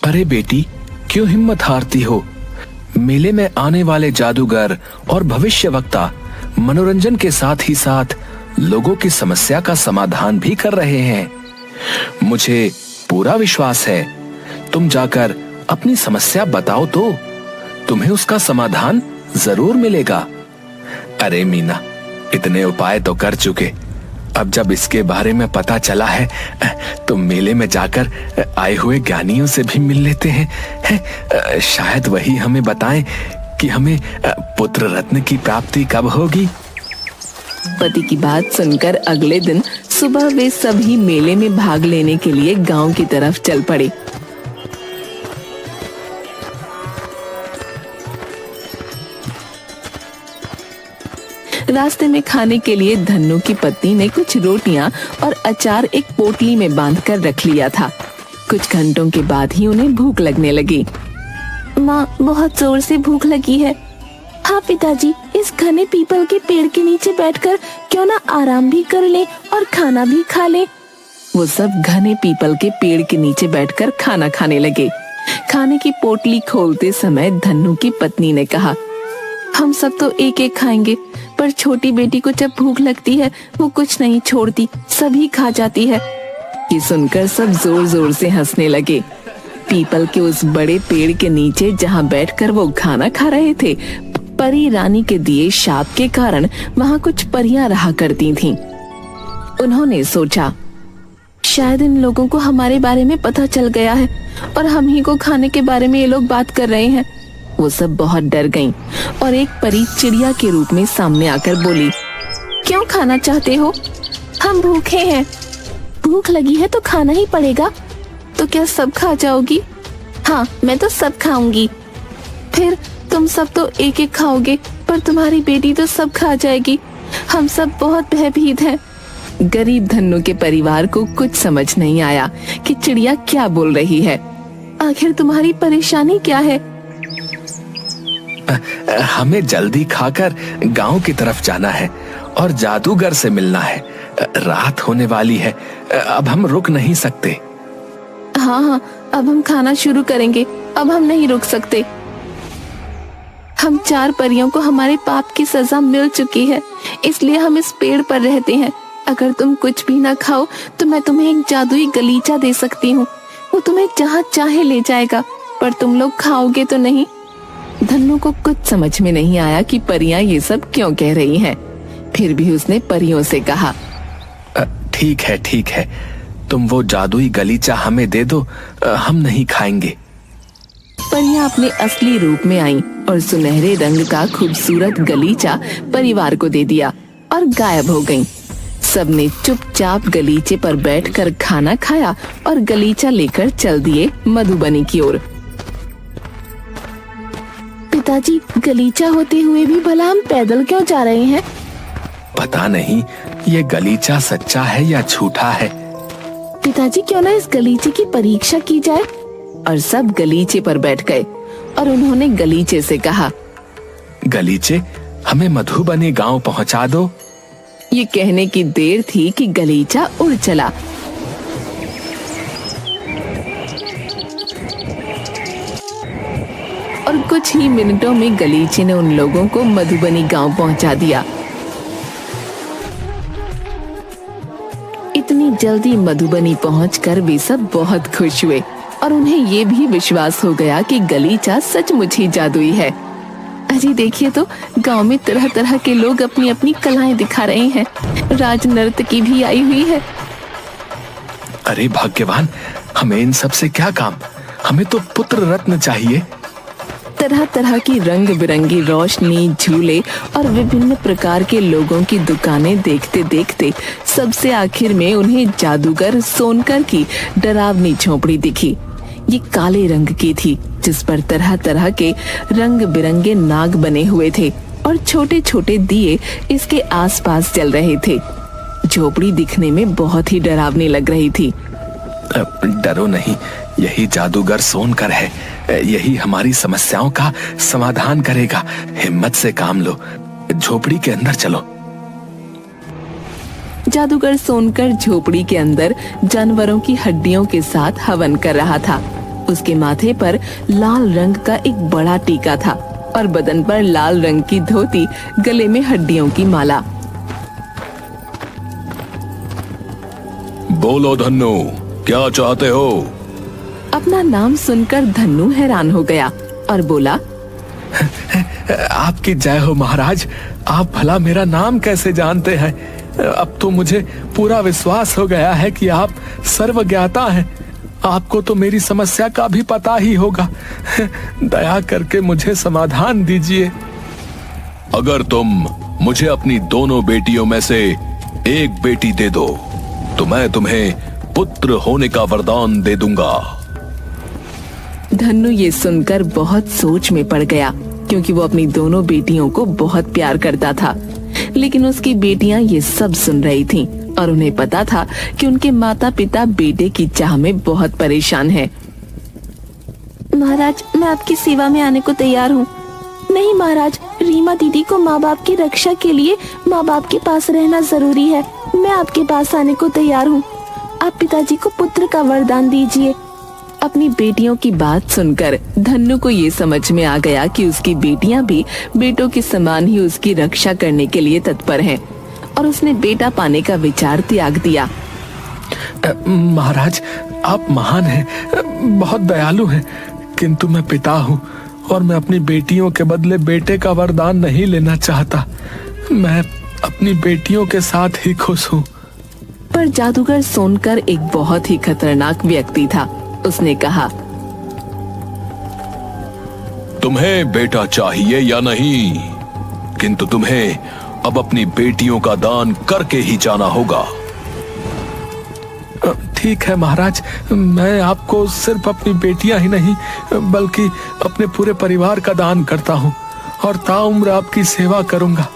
अरे बेटी, क्यों हिम्मत हारती हो? मेले में आने वाले जादूगर और भविष्यवक्ता मनोरंजन के साथ ही साथ लोगों की समस्या का समाधान भी कर रहे हैं। मुझे पूरा विश्वास है, तुम जाकर अपनी समस्या बताओ तो तुम्हें उसका समाधान जरूर मिलेगा। अरे मीना, इतने उपाय तो कर चुके, अब जब इसके बारे में पता चला है तो मेले में जाकर आए हुए ज्ञानियों से भी मिल लेते हैं। शायद वही हमें बताएं कि हमें पुत्र रत्न की प्राप्ति कब होगी। पति की बात सुनकर अगले दिन सुबह वे सभी मेले में भाग लेने के लिए गांव की तरफ चल पड़े। रास्ते में खाने के लिए धन्नू की पत्नी ने कुछ रोटियां और अचार एक पोटली में बांधकर रख लिया था। कुछ घंटों के बाद ही उन्हें भूख लगने लगी। माँ, बहुत जोर से भूख लगी है। हाँ पिताजी, इस घने पीपल के पेड़ के नीचे बैठकर क्यों ना आराम भी कर ले और खाना भी खा ले। वो सब घने पीपल के पेड़ के नीचे बैठकर खाना खाने लगे। खाने की पोटली खोलते समय धन्नू की पत्नी ने कहा, हम सब तो एक एक खाएंगे, पर छोटी बेटी को जब भूख लगती है वो कुछ नहीं छोड़ती, सभी खा जाती है। ये सुनकर सब जोर जोर से हंसने लगे। पीपल के उस बड़े पेड़ के नीचे जहाँ बैठकर वो खाना खा रहे थे, परी रानी के दिए शाप के कारण वहाँ कुछ परियां रहा करती थीं। उन्होंने सोचा, शायद इन लोगों को हमारे बारे में पता चल गया है और हम ही को खाने के बारे में ये लोग बात कर रहे हैं। वो सब बहुत डर गईं और एक परी चिड़िया के रूप में सामने आकर बोली, क्यों खाना चाहते हो? हम भूखे हैं। भूख लगी है तो खाना ही पड़ेगा। तो क्या सब खा जाओगी? हाँ, मैं तो सब खाऊंगी। फिर तुम सब तो एक एक खाओगे, पर तुम्हारी बेटी तो सब खा जाएगी। हम सब बहुत भयभीत हैं। गरीब धन्नू के परिवार को कुछ समझ नहीं आया कि चिड़िया क्या बोल रही है। आखिर तुम्हारी परेशानी क्या है? हमें जल्दी खाकर गांव की तरफ जाना है और जादूगर से मिलना है। रात होने वाली है, अब हम रुक नहीं सकते। हाँ, अब हम खाना शुरू करेंगे। अब हम नहीं रुक सकते। हम 4 परियों को हमारे पाप की सजा मिल चुकी है, इसलिए हम इस पेड़ पर रहते हैं। अगर तुम कुछ भी ना खाओ तो मैं तुम्हें एक जादुई गलीचा दे सकती हूँ। वो तुम्हें जहाँ चाहे ले जाएगा, पर तुम लोग खाओगे तो नहीं। धन्नू को कुछ समझ में नहीं आया कि परियां ये सब क्यों कह रही हैं। फिर भी उसने परियों से कहा, ठीक है, तुम वो जादुई गलीचा हमें दे दो, हम नहीं खाएंगे। परियां अपने असली रूप में आईं और सुनहरे रंग का खूबसूरत गलीचा परिवार को दे दिया और गायब हो गईं। सबने चुपचाप गलीचे पर बैठकर खाना खाया और गलीचा लेकर चल दिए मधुबनी की ओर। पिताजी, गलीचा होते हुए भी भला हम पैदल क्यों जा रहे हैं? पता नहीं ये गलीचा सच्चा है या झूठा है। पिताजी, क्यों ना इस गलीचे की परीक्षा की जाए? और सब गलीचे पर बैठ गए और उन्होंने गलीचे से कहा, गलीचे, हमें मधुबनी गांव पहुंचा दो। ये कहने की देर थी कि गलीचा उड़ चला। और कुछ ही मिनटों में गलीचे ने उन लोगों को मधुबनी गांव पहुंचा दिया। इतनी जल्दी मधुबनी पहुंचकर वे सब बहुत खुश हुए और उन्हें ये भी विश्वास हो गया कि गलीचा सचमुच ही जादुई है। अरे देखिए तो, गांव में तरह तरह के लोग अपनी अपनी कलाएं दिखा रहे हैं। राज नर्तकी भी आई हुई है। अरे भाग्यवान, हमें इन सब से क्या काम? हमें तो पुत्र रत्न चाहिए। तरह तरह की रंग बिरंगी रोशनी, झूले और विभिन्न प्रकार के लोगों की दुकानें देखते देखते सबसे आखिर में उन्हें जादूगर सोनकर की डरावनी झोपड़ी दिखी। ये काले रंग की थी, जिस पर तरह तरह के रंग बिरंगे नाग बने हुए थे और छोटे छोटे दिए इसके आसपास जल रहे थे। झोपड़ी दिखने में बहुत ही डरावनी लग रही थी। डरो नहीं, यही जादूगर सोनकर है। यही हमारी समस्याओं का समाधान करेगा। हिम्मत से काम लो, झोपड़ी के अंदर चलो। जादूगर सोनकर झोपड़ी के अंदर जानवरों की हड्डियों के साथ हवन कर रहा था। उसके माथे पर लाल रंग का एक बड़ा टीका था और बदन पर लाल रंग की धोती, गले में हड्डियों की माला। बोलो धन्नु, क्या चाहते हो? अपना नाम सुनकर धन्नु हैरान हो गया और बोला, आपकी जय हो महाराज। आप भला मेरा नाम कैसे जानते हैं? अब तो मुझे पूरा विश्वास हो गया है कि आप सर्वज्ञाता हैं। आपको तो मेरी समस्या का भी पता ही होगा। दया करके मुझे समाधान दीजिए। अगर तुम मुझे अपनी दोनों बेटियों में से एक बेटी दे दो तो मैं तुम्हें पुत्र होने का वरदान दे दूंगा। धन्नु ये सुनकर बहुत सोच में पड़ गया, क्योंकि वो अपनी दोनों बेटियों को बहुत प्यार करता था। लेकिन उसकी बेटियां ये सब सुन रही थीं और उन्हें पता था कि उनके माता पिता बेटे की चाह में बहुत परेशान हैं। महाराज, मैं आपकी सेवा में आने को तैयार हूँ। नहीं महाराज, रीमा दीदी को माँ बाप की रक्षा के लिए माँ बाप के पास रहना जरूरी है। मैं आपके पास आने को तैयार हूँ। आप पिताजी को पुत्र का वरदान दीजिए। अपनी बेटियों की बात सुनकर धन्नु को ये समझ में आ गया कि उसकी बेटियां भी बेटों के समान ही उसकी रक्षा करने के लिए तत्पर हैं, और उसने बेटा पाने का विचार त्याग दिया। महाराज, आप महान हैं, बहुत दयालु हैं, किंतु मैं पिता हूँ और मैं अपनी बेटियों के बदले बेटे का वरदान नहीं लेना चाहता। मैं अपनी बेटियों के साथ ही खुश हूँ। पर जादूगर सोनकर एक बहुत ही खतरनाक व्यक्ति था। उसने कहा, तुम्हें बेटा चाहिए या नहीं, किंतु तुम्हें अब अपनी बेटियों का दान करके ही जाना होगा। ठीक है महाराज, मैं आपको सिर्फ अपनी बेटियां ही नहीं बल्कि अपने पूरे परिवार का दान करता हूँ और ताउम्र आपकी सेवा करूंगा।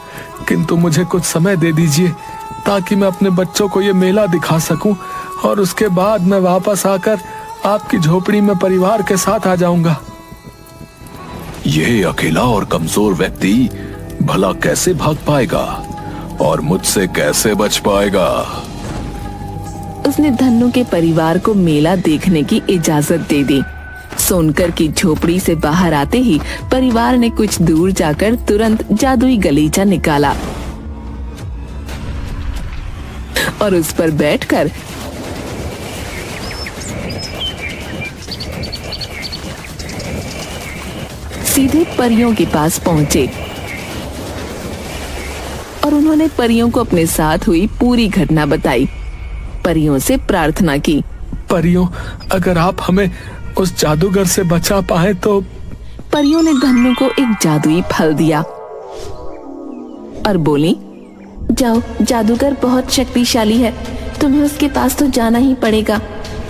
किंतु मुझे कुछ समय दे दीजिए ताकि मैं अपने बच्चों को ये मेला दिखा सकूं और उसके बाद मैं वापस आकर आपकी झोपड़ी में परिवार के साथ आ जाऊंगा। यह अकेला और कमजोर व्यक्ति भला कैसे भाग पाएगा और मुझसे कैसे बच पाएगा? उसने धन्नु के परिवार को मेला देखने की इजाजत दे दी। सोनकर की झोपड़ी से बाहर आते ही परिवार ने कुछ दूर जाकर तुरंत जादुई गलीचा निकाला और उस पर बैठकर सीधे परियों के पास पहुंचे और उन्होंने परियों को अपने साथ हुई पूरी घटना बताई। परियों से प्रार्थना की, परियों, अगर आप हमें उस जादूगर से बचा पाए तो। परियों ने धन्नु को एक जादुई फल दिया और बोली, जाओ, जादूगर बहुत शक्तिशाली है, तुम्हें उसके पास तो जाना ही पड़ेगा।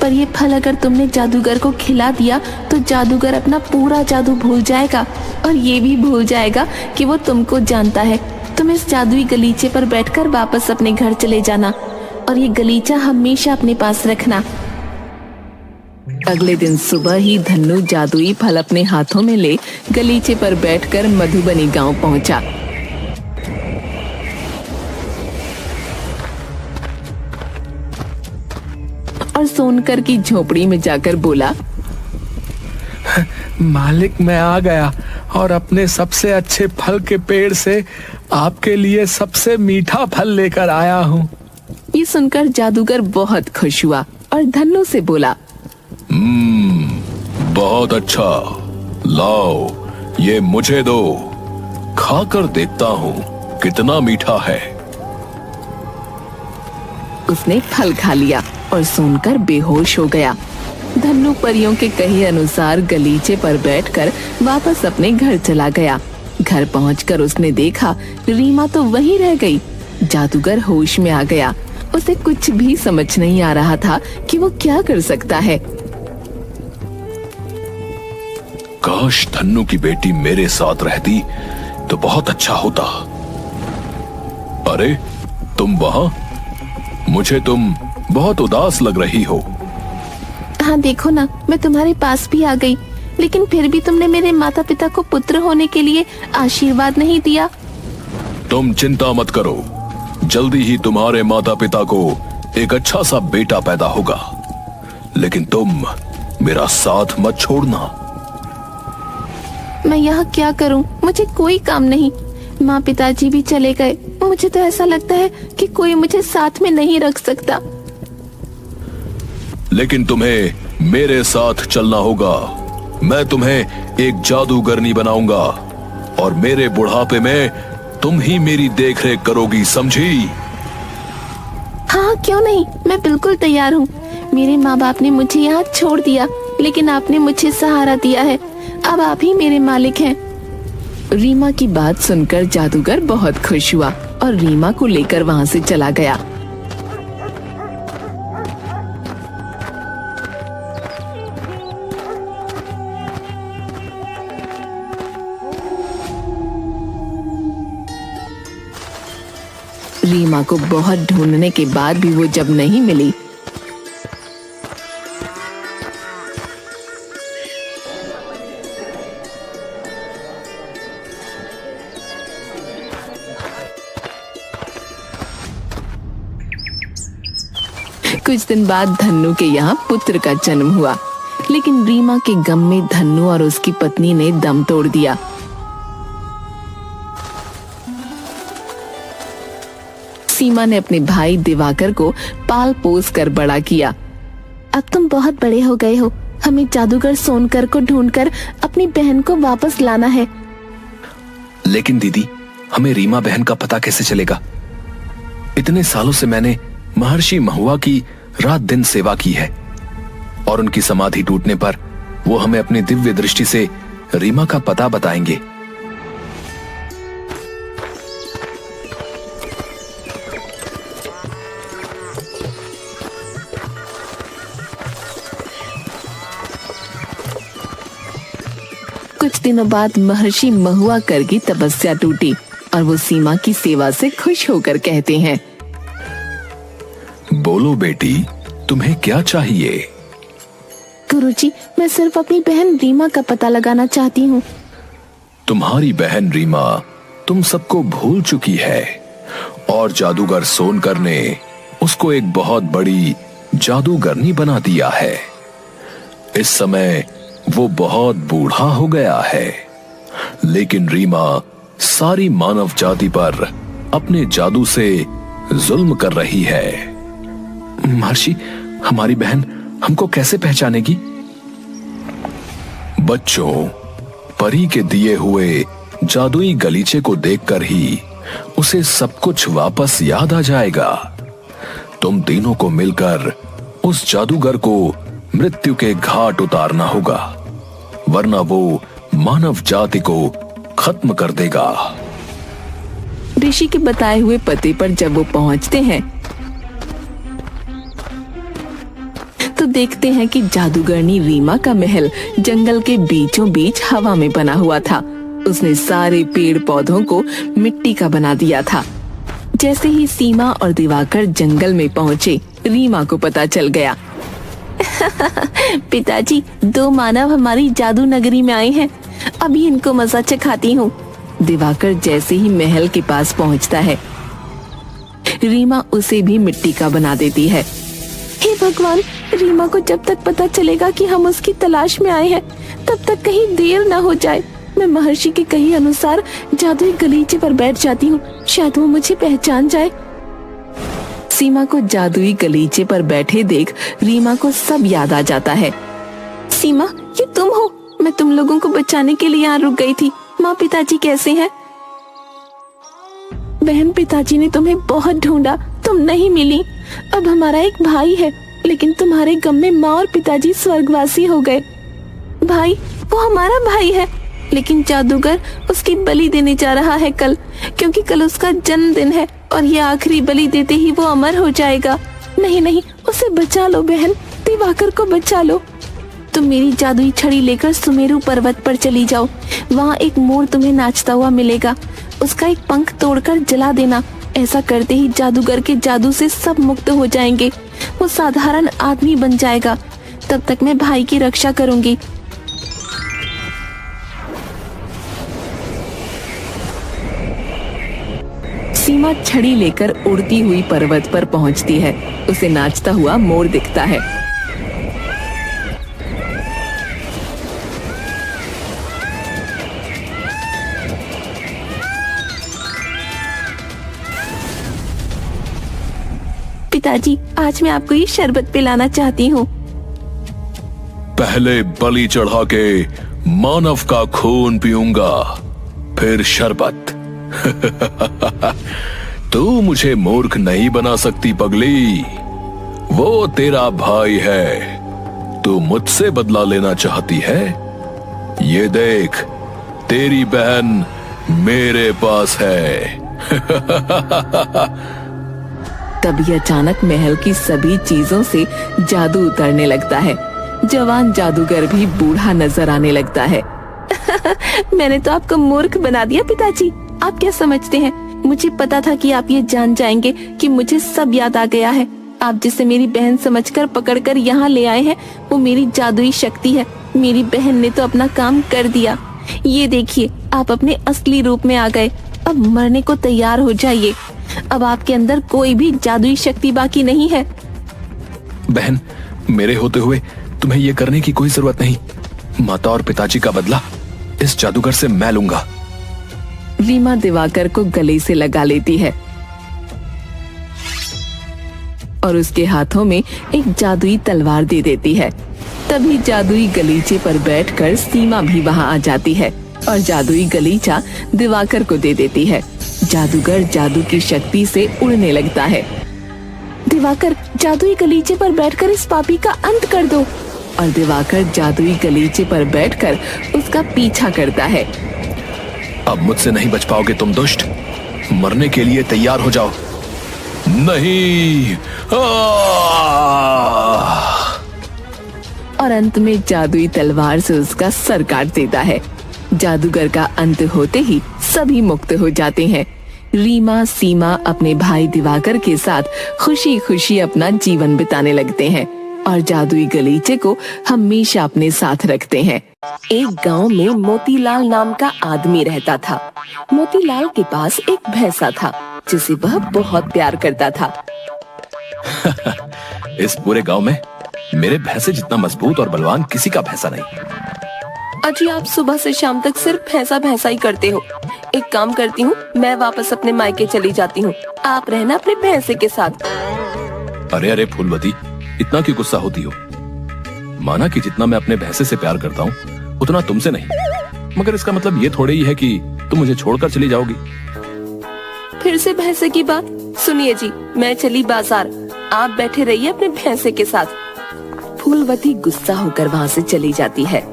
पर ये फल अगर तुमने जादूगर को खिला दिया तो जादूगर अपना पूरा जादू भूल जाएगा और ये भी भूल जाएगा कि वो तुमको जानता है। तुम इस जादुई गलीचे पर बैठकर वापस अपने घर चले जाना और ये गलीचा हमेशा अपने पास रखना। अगले दिन सुबह ही धन्नु जादुई फल अपने हाथों में ले गलीचे पर बैठकर मधुबनी गांव पहुंचा। और सोनकर की झोपड़ी में जाकर बोला, मालिक, मैं आ गया और अपने सबसे अच्छे फल के पेड़ से आपके लिए सबसे मीठा फल लेकर आया हूँ। ये सुनकर जादूगर बहुत खुश हुआ और धन्नु से बोला, बहुत अच्छा, लाओ ये मुझे दो, खाकर देखता हूँ कितना मीठा है। उसने फल खा लिया और सोनकर बेहोश हो गया। धन्नु परियों के कहे अनुसार गलीचे पर बैठकर वापस अपने घर चला गया। घर पहुंचकर उसने देखा रीमा तो वहीं रह गई। जादूगर होश में आ गया। उसे कुछ भी समझ नहीं आ रहा था कि वो क्या कर सकता है। काश धन्नु की बेटी मेरे साथ रहती तो बहुत अच्छा होता। अरे तुम वहां? मुझे तुम बहुत उदास लग रही हो। हाँ देखो ना, मैं तुम्हारे पास भी आ गई, लेकिन फिर भी तुमने मेरे माता पिता को पुत्र होने के लिए आशीर्वाद नहीं दिया। तुम चिंता मत करो, जल्दी ही तुम्हारे माता पिता को एक अच्छा सा बेटा पैदा होगा। लेकिन तुम मेरा साथ मत छोड़ना। मैं यहाँ क्या करूँ, मुझे कोई काम नहीं। माँ पिताजी भी चले गए। मुझे तो ऐसा लगता है कि कोई मुझे साथ में नहीं रख सकता। लेकिन तुम्हें मेरे साथ चलना होगा। मैं तुम्हें एक जादूगरनी बनाऊंगा और मेरे बुढ़ापे में तुम ही मेरी देखरेख करोगी, समझी? हाँ, क्यों नहीं, मैं बिल्कुल तैयार हूँ। मेरे माँ बाप ने मुझे यहाँ छोड़ दिया, लेकिन आपने मुझे सहारा दिया है। अब आप ही मेरे मालिक हैं। रीमा की बात सुनकर जादूगर बहुत खुश हुआ और रीमा को लेकर वहाँ से चला गया। रीमा को बहुत ढूंढने के बाद भी वो जब नहीं मिली, कुछ दिन बाद धन्नु के यहाँ पुत्र का जन्म हुआ। लेकिन रीमा के गम में धन्नु और उसकी पत्नी ने दम तोड़ दिया। सीमा ने अपने भाई दिवाकर को पाल पोस कर बड़ा किया। अब तुम बहुत बड़े हो गए हो, हमें जादूगर सोनकर को ढूंढकर अपनी बहन को वापस लाना है। लेकिन दीदी, हमें रीमा बहन का पता कैसे चलेगा? इतने सालों से मैंने महर्षि महुआ की रात दिन सेवा की है और उनकी समाधि टूटने पर वो हमें अपनी दिव्य दृष्टि से रीमा का पता बताएंगे। कुछ दिनों बाद महर्षि महुआ कर की तपस्या टूटी और वो सीमा की सेवा से खुश होकर कहते हैं, बोलो बेटी, तुम्हें क्या चाहिए? गुरुजी, मैं सिर्फ अपनी बहन रीमा का पता लगाना चाहती हूँ। तुम्हारी बहन रीमा तुम सबको भूल चुकी है और जादूगर सोनकर ने उसको एक बहुत बड़ी जादूगरनी बना दिया है। इस समय वो बहुत बूढ़ा हो गया है, लेकिन रीमा सारी मानव जाति पर अपने जादू से जुल्म कर रही है। महर्षि, हमारी बहन हमको कैसे पहचानेगी? बच्चों, परी के दिए हुए जादुई गलीचे को देखकर ही उसे सब कुछ वापस याद आ जाएगा। तुम तीनों को मिलकर उस जादूगर को मृत्यु के घाट उतारना होगा, वरना वो मानव जाति को खत्म कर देगा। ऋषि के बताए हुए पते पर जब वो पहुंचते हैं तो देखते हैं कि जादूगरनी रीमा का महल जंगल के बीचों बीच हवा में बना हुआ था। उसने सारे पेड़ पौधों को मिट्टी का बना दिया था। जैसे ही सीमा और दिवाकर जंगल में पहुंचे, रीमा को पता चल गया। पिताजी, 2 मानव हमारी जादू नगरी में आए हैं, अभी इनको मजा चखाती हूँ। दिवाकर जैसे ही महल के पास पहुँचता है, रीमा उसे भी मिट्टी का बना देती है। हे भगवान, रीमा को जब तक पता चलेगा कि हम उसकी तलाश में आए हैं, तब तक कहीं देर न हो जाए। मैं महर्षि के कहे अनुसार जादुई गलीचे पर बैठ जाती हूँ, शायद वो मुझे पहचान जाए। सीमा को जादुई गलीचे पर बैठे देख रीमा को सब याद आ जाता है। सीमा, ये तुम हो? मैं तुम लोगों को बचाने के लिए यहाँ रुक गई थी। माँ पिताजी कैसे हैं? बहन, पिताजी ने तुम्हें बहुत ढूंढा, तुम नहीं मिली। अब हमारा एक भाई है, लेकिन तुम्हारे गम में माँ और पिताजी स्वर्गवासी हो गए। भाई, वो हमारा भाई है, लेकिन जादूगर उसकी बलि देने जा रहा है कल, क्योंकि कल उसका जन्मदिन है और ये आखिरी बलि देते ही वो अमर हो जाएगा। नहीं नहीं, उसे बचा लो बहन, दिवाकर को बचा लो। तुम मेरी जादुई छड़ी लेकर सुमेरु पर्वत पर चली जाओ। वहाँ एक मोर तुम्हें नाचता हुआ मिलेगा, उसका एक पंख तोड़कर जला देना। ऐसा करते ही जादूगर के जादू से सब मुक्त हो जाएंगे, वो साधारण आदमी बन जाएगा। तब तक मैं भाई की रक्षा करूंगी। सीमा छड़ी लेकर उड़ती हुई पर्वत पर पहुंचती है। उसे नाचता हुआ मोर दिखता है। पिताजी, आज मैं आपको ये शरबत पिलाना चाहती हूँ। पहले बलि चढ़ा के मानव का खून पीऊंगा, फिर शरबत। तू मुझे मूर्ख नहीं बना सकती पगली। वो तेरा भाई है, तू मुझसे बदला लेना चाहती है। ये देख, तेरी बहन मेरे पास है। तभी अचानक महल की सभी चीजों से जादू उतरने लगता है। जवान जादूगर भी बूढ़ा नजर आने लगता है। मैंने तो आपको मूर्ख बना दिया पिताजी। आप क्या समझते हैं, मुझे पता था कि आप ये जान जाएंगे कि मुझे सब याद आ गया है। आप जिसे मेरी बहन समझकर पकड़कर यहाँ ले आए हैं, वो मेरी जादुई शक्ति है। मेरी बहन ने तो अपना काम कर दिया। ये देखिए, आप अपने असली रूप में आ गए। अब मरने को तैयार हो जाइए। अब आपके अंदर कोई भी जादुई शक्ति बाकी नहीं है। बहन, मेरे होते हुए तुम्हें ये करने की कोई जरूरत नहीं। माता और पिताजी का बदला इस जादूगर से मैं लूंगा। रीमा दिवाकर को गले से लगा लेती है और उसके हाथों में एक जादुई तलवार दे देती है। तभी जादुई गलीचे पर बैठकर सीमा भी वहां आ जाती है और जादुई गलीचा दिवाकर को दे देती है। जादूगर जादू की शक्ति से उड़ने लगता है। दिवाकर, जादुई गलीचे पर बैठकर इस पापी का अंत कर दो। और दिवाकर जादुई गलीचे पर बैठकर उसका पीछा करता है। अब मुझसे नहीं बच पाओगे तुम दुष्ट। मरने के लिए तैयार हो जाओ। नहीं। और अंत में जादुई तलवार से उसका सर काट देता है। जादूगर का अंत होते ही सभी मुक्त हो जाते हैं। रीमा, सीमा अपने भाई दिवाकर के साथ खुशी खुशी अपना जीवन बिताने लगते हैं और जादुई गलीचे को हमेशा अपने साथ रखते हैं। एक गांव में मोतीलाल नाम का आदमी रहता था। मोतीलाल के पास एक भैंसा था जिसे वह बहुत प्यार करता था। इस पूरे गांव में मेरे भैंसे जितना मजबूत और बलवान किसी का भैंसा नहीं। अजी, आप सुबह से शाम तक सिर्फ भैंसा भैंसा ही करते हो। एक काम करती हूँ, मैं वापस अपने मायके चली जाती हूँ। आप रहना अपने भैंसे के साथ। अरे अरे फूलवती, इतना क्यों गुस्सा होती हो? माना कि जितना मैं अपने भैंसे से प्यार करता हूँ उतना तुमसे नहीं, मगर इसका मतलब ये थोड़े ही है कि तुम मुझे छोड़कर चली जाओगी। फिर से भैंसे की बात? सुनिए जी, मैं चली बाजार, आप बैठे रहिए अपने भैंसे के साथ। फूलवती गुस्सा होकर वहाँ से चली जाती है।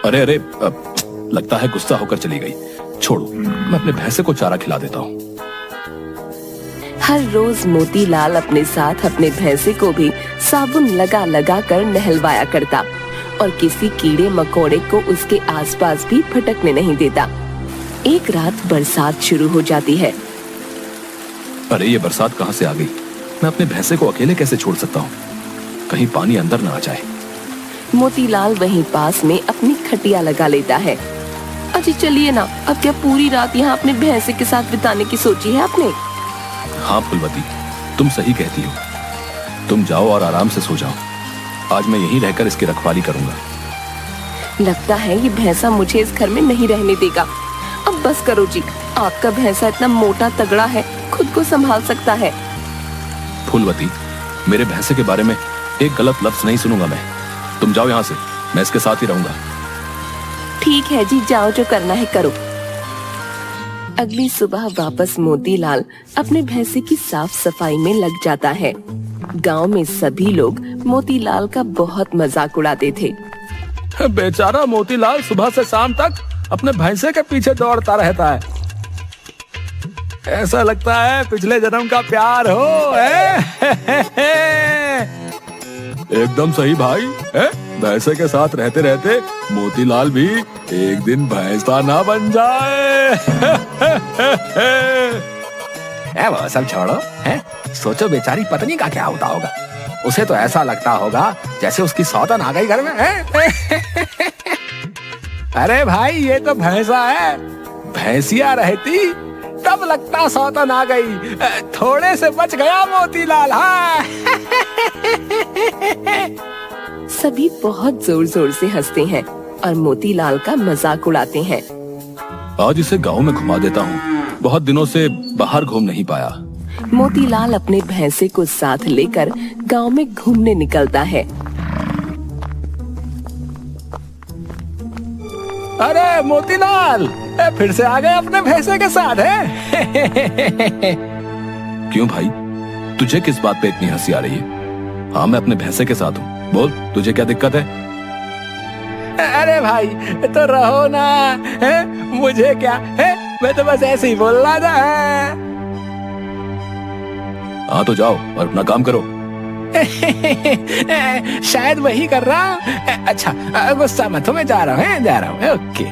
अरे अरे, लगता है गुस्सा होकर चली गई। छोड़ो, मैं अपने भैंसे को चारा खिला देता हूँ। हर रोज मोतीलाल अपने साथ अपने भैंसे को भी साबुन लगा लगा कर नहलवाया करता और किसी कीड़े मकोड़े को उसके आसपास भी भटकने नहीं देता। एक रात बरसात शुरू हो जाती है। अरे ये बरसात कहाँ से आ गई? मैं अपने भैंसे को अकेले कैसे छोड़ सकता हूँ? कहीं पानी अंदर ना आ जाए। मोतीलाल वहीं पास में अपनी खटिया लगा लेता है। अजी चलिए ना, अब क्या पूरी रात यहाँ अपने भैंसे के साथ बिताने की सोची है आपने? हाँ फुलवती, तुम सही कहती हो। तुम जाओ और आराम से सो जाओ। आज मैं यहीं रहकर इसकी रखवाली करूंगा। लगता है ये भैंसा मुझे इस घर में नहीं रहने देगा। अब बस करो जी, आपका भैंसा इतना मोटा तगड़ा है, खुद को संभाल सकता है। फूलवती, मेरे भैंसे के बारे में एक गलत लफ्ज नहीं सुनूंगा मैं। तुम जाओ यहाँ से, मैं इसके साथ ही रहूंगा। ठीक है जी, जाओ, जो करना है करो। अगली सुबह वापस मोतीलाल अपने भैंसे की साफ सफाई में लग जाता है। गांव में सभी लोग मोतीलाल का बहुत मजाक उड़ाते थे। बेचारा मोतीलाल सुबह से शाम तक अपने भैंसे के पीछे दौड़ता रहता है। ऐसा लगता है पिछले जन्म का प्यार हो। एकदम सही भाई। भैंसे के साथ रहते रहते मोतीलाल भी एक दिन भैंसा ना बन जाए। वो सब छोड़ो, सोचो बेचारी पत्नी का क्या होता होगा। उसे तो ऐसा लगता होगा जैसे उसकी सौतन आ गई घर में। अरे भाई, ये तो भैंसा है, भैंसिया रहती तब लगता सौतन आ गई। थोड़े से बच गया मोतीलाल। हाँ। सभी बहुत जोर जोर से हंसते हैं और मोतीलाल का मजाक उड़ाते हैं। आज इसे गांव में घुमा देता हूँ। बहुत दिनों से बाहर घूम नहीं पाया। मोतीलाल अपने भैंसे को साथ लेकर गांव में घूमने निकलता है। अरे मोतीलाल, फिर से आ गए अपने भैंसे के साथ है? क्यों भाई, तुझे किस बात पे इतनी हंसी आ रही है? हाँ, मैं अपने भैंसे के साथ हूँ। बोल, तुझे क्या दिक्कत है? अरे भाई तो रहो ना, है? मुझे क्या है, मैं तो बस ऐसे ही बोल रहा था। हाँ तो जाओ और अपना काम करो। शायद वही कर रहा। अच्छा गुस्सा मत हो, मैं जा रहा हूँ। ओके।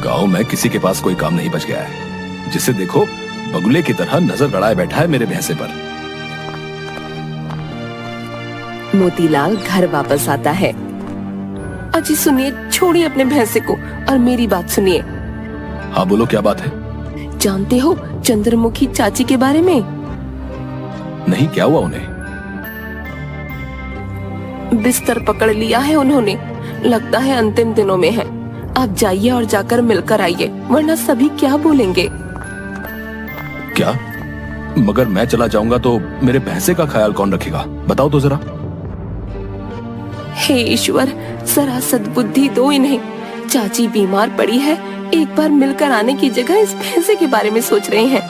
गांव में किसी के पास कोई काम नहीं बच गया है। जिसे देखो बगुले की तरह नजर गड़ाए बैठा है मेरे भैंसे पर। मोतीलाल घर वापस आता है। अजी सुनिए, छोड़िए अपने भैंसे को और मेरी बात सुनिए। हाँ बोलो, क्या बात है? जानते हो चंद्रमुखी चाची के बारे में? नहीं, क्या हुआ उन्हें? बिस्तर पकड़ लिया है उन्होंने, लगता है अंतिम दिनों में है। आप जाइए और जाकर मिलकर आइए, वरना सभी क्या बोलेंगे। क्या? मगर मैं चला जाऊंगा तो मेरे भैंसे का ख्याल कौन रखेगा? बताओ तो जरा। हे ईश्वर, जरा सद्बुद्धि दो इन्हें। चाची बीमार पड़ी है, एक बार मिलकर आने की जगह इस भैंसे के बारे में सोच रहे हैं।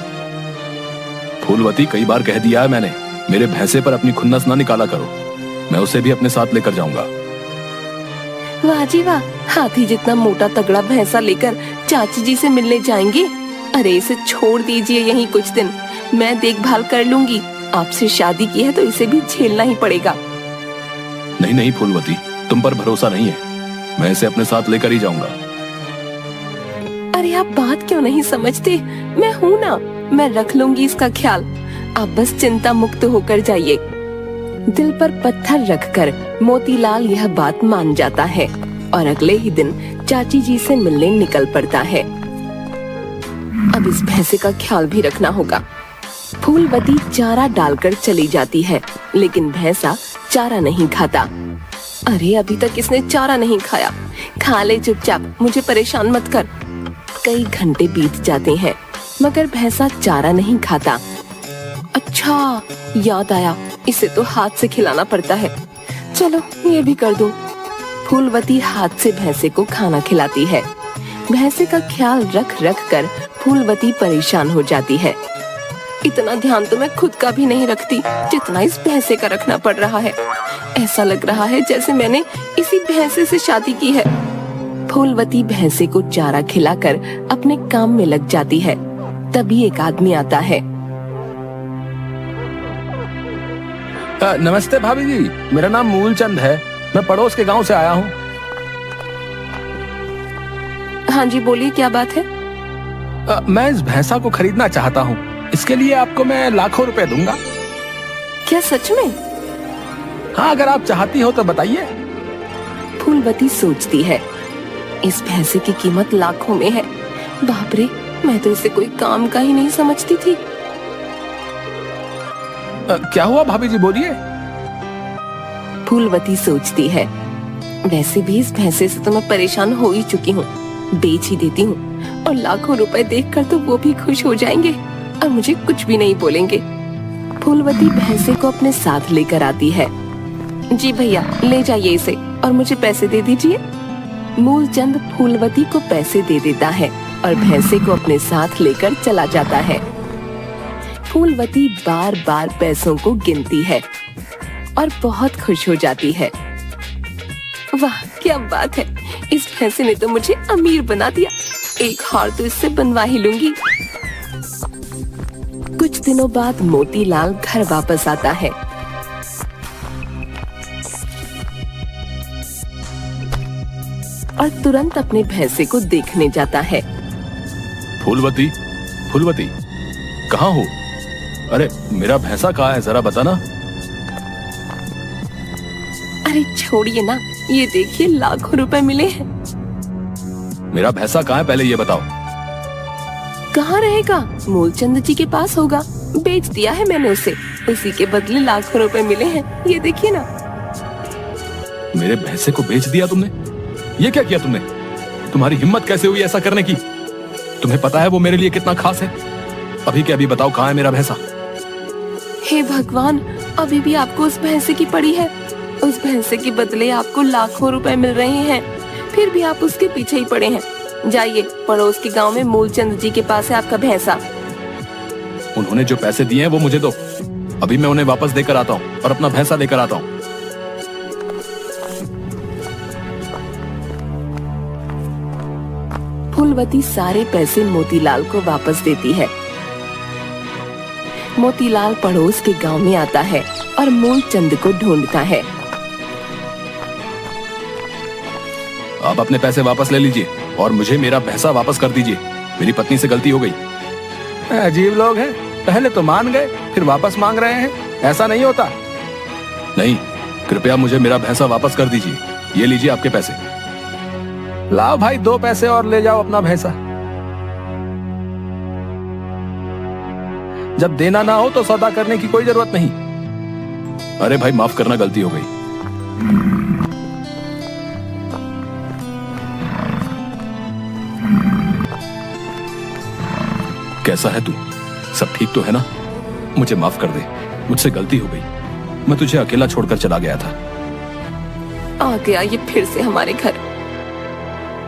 फूलवती, कई बार कह दिया है मैंने, मेरे भैंसे पर अपनी खुन्नस ना निकाला करो। मैं उसे भी अपने साथ लेकर जाऊंगा। वाह जी वाह, हाथी जितना मोटा तगड़ा भैंसा लेकर चाची जी से मिलने जाएंगे? अरे इसे छोड़ दीजिए यहीं कुछ दिन, मैं देखभाल कर लूंगी। आपसे शादी की है तो इसे भी झेलना ही पड़ेगा। नहीं नहीं फूलवती, तुम पर भरोसा नहीं है। मैं इसे अपने साथ लेकर ही जाऊंगा। अरे आप बात क्यों नहीं समझते? मैं हूँ ना, मैं रख लूंगी इसका ख्याल। आप बस चिंता मुक्त होकर जाइए। दिल पर पत्थर रखकर मोतीलाल यह बात मान जाता है और अगले ही दिन चाची जी से मिलने निकल पड़ता है। अब इस भैंसे का ख्याल भी रखना होगा। फूलवती चारा डालकर चली जाती है, लेकिन भैंसा चारा नहीं खाता। अरे अभी तक इसने चारा नहीं खाया, खा ले चुपचाप, मुझे परेशान मत कर। कई घंटे बीत जाते हैं मगर भैंसा चारा नहीं खाता। अच्छा याद आया, इसे तो हाथ से खिलाना पड़ता है। चलो ये भी कर दूं। फूलवती हाथ से भैंसे को खाना खिलाती है। भैंसे का ख्याल रख रख कर फूलवती परेशान हो जाती है। इतना ध्यान तो मैं खुद का भी नहीं रखती जितना इस भैंसे का रखना पड़ रहा है। ऐसा लग रहा है जैसे मैंने इसी भैंसे से शादी की है। फूलवती भैंसे को चारा खिलाकर अपने काम में लग जाती है। तभी एक आदमी आता है। नमस्ते भाभी जी, मेरा नाम मूलचंद है, मैं पड़ोस के गांव से आया हूँ। हाँ जी बोलिए, क्या बात है? मैं इस भैंसा को खरीदना चाहता हूँ, इसके लिए आपको मैं लाखों रुपए दूंगा। क्या सच में? हाँ, अगर आप चाहती हो तो बताइए। फूलवती सोचती है, इस भैंसे की कीमत लाखों में है। बाप रे, मैं तो इसे कोई काम का ही नहीं समझती थी। क्या हुआ भाभी जी, बोलिए। फूलवती सोचती है, वैसे भी इस भैंसे से तो मैं परेशान हो ही चुकी हूँ, बेच ही देती हूँ और लाखों रुपए देखकर तो वो भी खुश हो जाएंगे और मुझे कुछ भी नहीं बोलेंगे। फूलवती भैंसे को अपने साथ लेकर आती है। जी भैया, ले जाइए इसे और मुझे पैसे दे दीजिए। मूलचंद फूलवती को पैसे दे देता है और भैंसे को अपने साथ लेकर चला जाता है। फूलवती बार बार पैसों को गिनती है और बहुत खुश हो जाती है। वाह क्या बात है, इस भैंसे ने तो मुझे अमीर बना दिया। एक हार तो इससे बनवा ही लूंगी। कुछ दिनों बाद मोतीलाल घर वापस आता है। और तुरंत अपने भैंसे को देखने जाता है। फूलवती, फूलवती, कहाँ हो? अरे मेरा भैंसा कहाँ है, जरा बताना। अरे छोड़िए ना, ये देखिए लाखों रुपए मिले हैं। मेरा भैंसा कहाँ है, पहले ये बताओ। कहाँ रहेगा, मूलचंद जी के पास होगा। बेच दिया है मैंने उसे, उसी के बदले लाखों रुपए मिले हैं। ये देखिए ना। मेरे भैंसे को बेच दिया तुमने? ये क्या किया तुमने? तुम्हारी हिम्मत कैसे हुई ऐसा करने की? तुम्हें पता है वो मेरे लिए कितना खास है? अभी के अभी बताओ, कहाँ है मेरा भैंसा? हे भगवान, अभी भी आपको उस भैंसे की पड़ी है। उस भैंसे के बदले आपको लाखों रुपए मिल रहे हैं, फिर भी आप उसके पीछे ही पड़े हैं। जाइए, पड़ोस के गांव में मूलचंद जी के पास है आपका भैंसा। उन्होंने जो पैसे दिए हैं वो मुझे दो। अभी मैं उन्हें वापस देकर आता हूँ और अपना भैंसा लेकर आता हूँ। फूलवती सारे पैसे मोतीलाल को वापस देती है। मोतीलाल पड़ोस के गांव में आता है और मूलचंद को ढूंढता है। आप अपने पैसे वापस ले लीजिए और मुझे मेरा भैंसा वापस कर दीजिए। मेरी पत्नी से गलती हो गई। अजीब लोग हैं, पहले तो मान गए फिर वापस मांग रहे हैं। ऐसा नहीं होता। नहीं, कृपया मुझे मेरा भैंसा वापस कर दीजिए। ये लीजिए आपके पैसे। लाओ भाई, 2 पैसे और ले जाओ अपना भैंसा। जब देना ना हो तो सौदा करने की कोई जरूरत नहीं। अरे भाई, माफ करना, गलती हो गई। कैसा है तू? सब ठीक तो है ना? मुझे माफ कर दे, मुझसे गलती हो गई। मैं तुझे अकेला छोड़कर चला गया था। आ गया ये फिर से हमारे घर।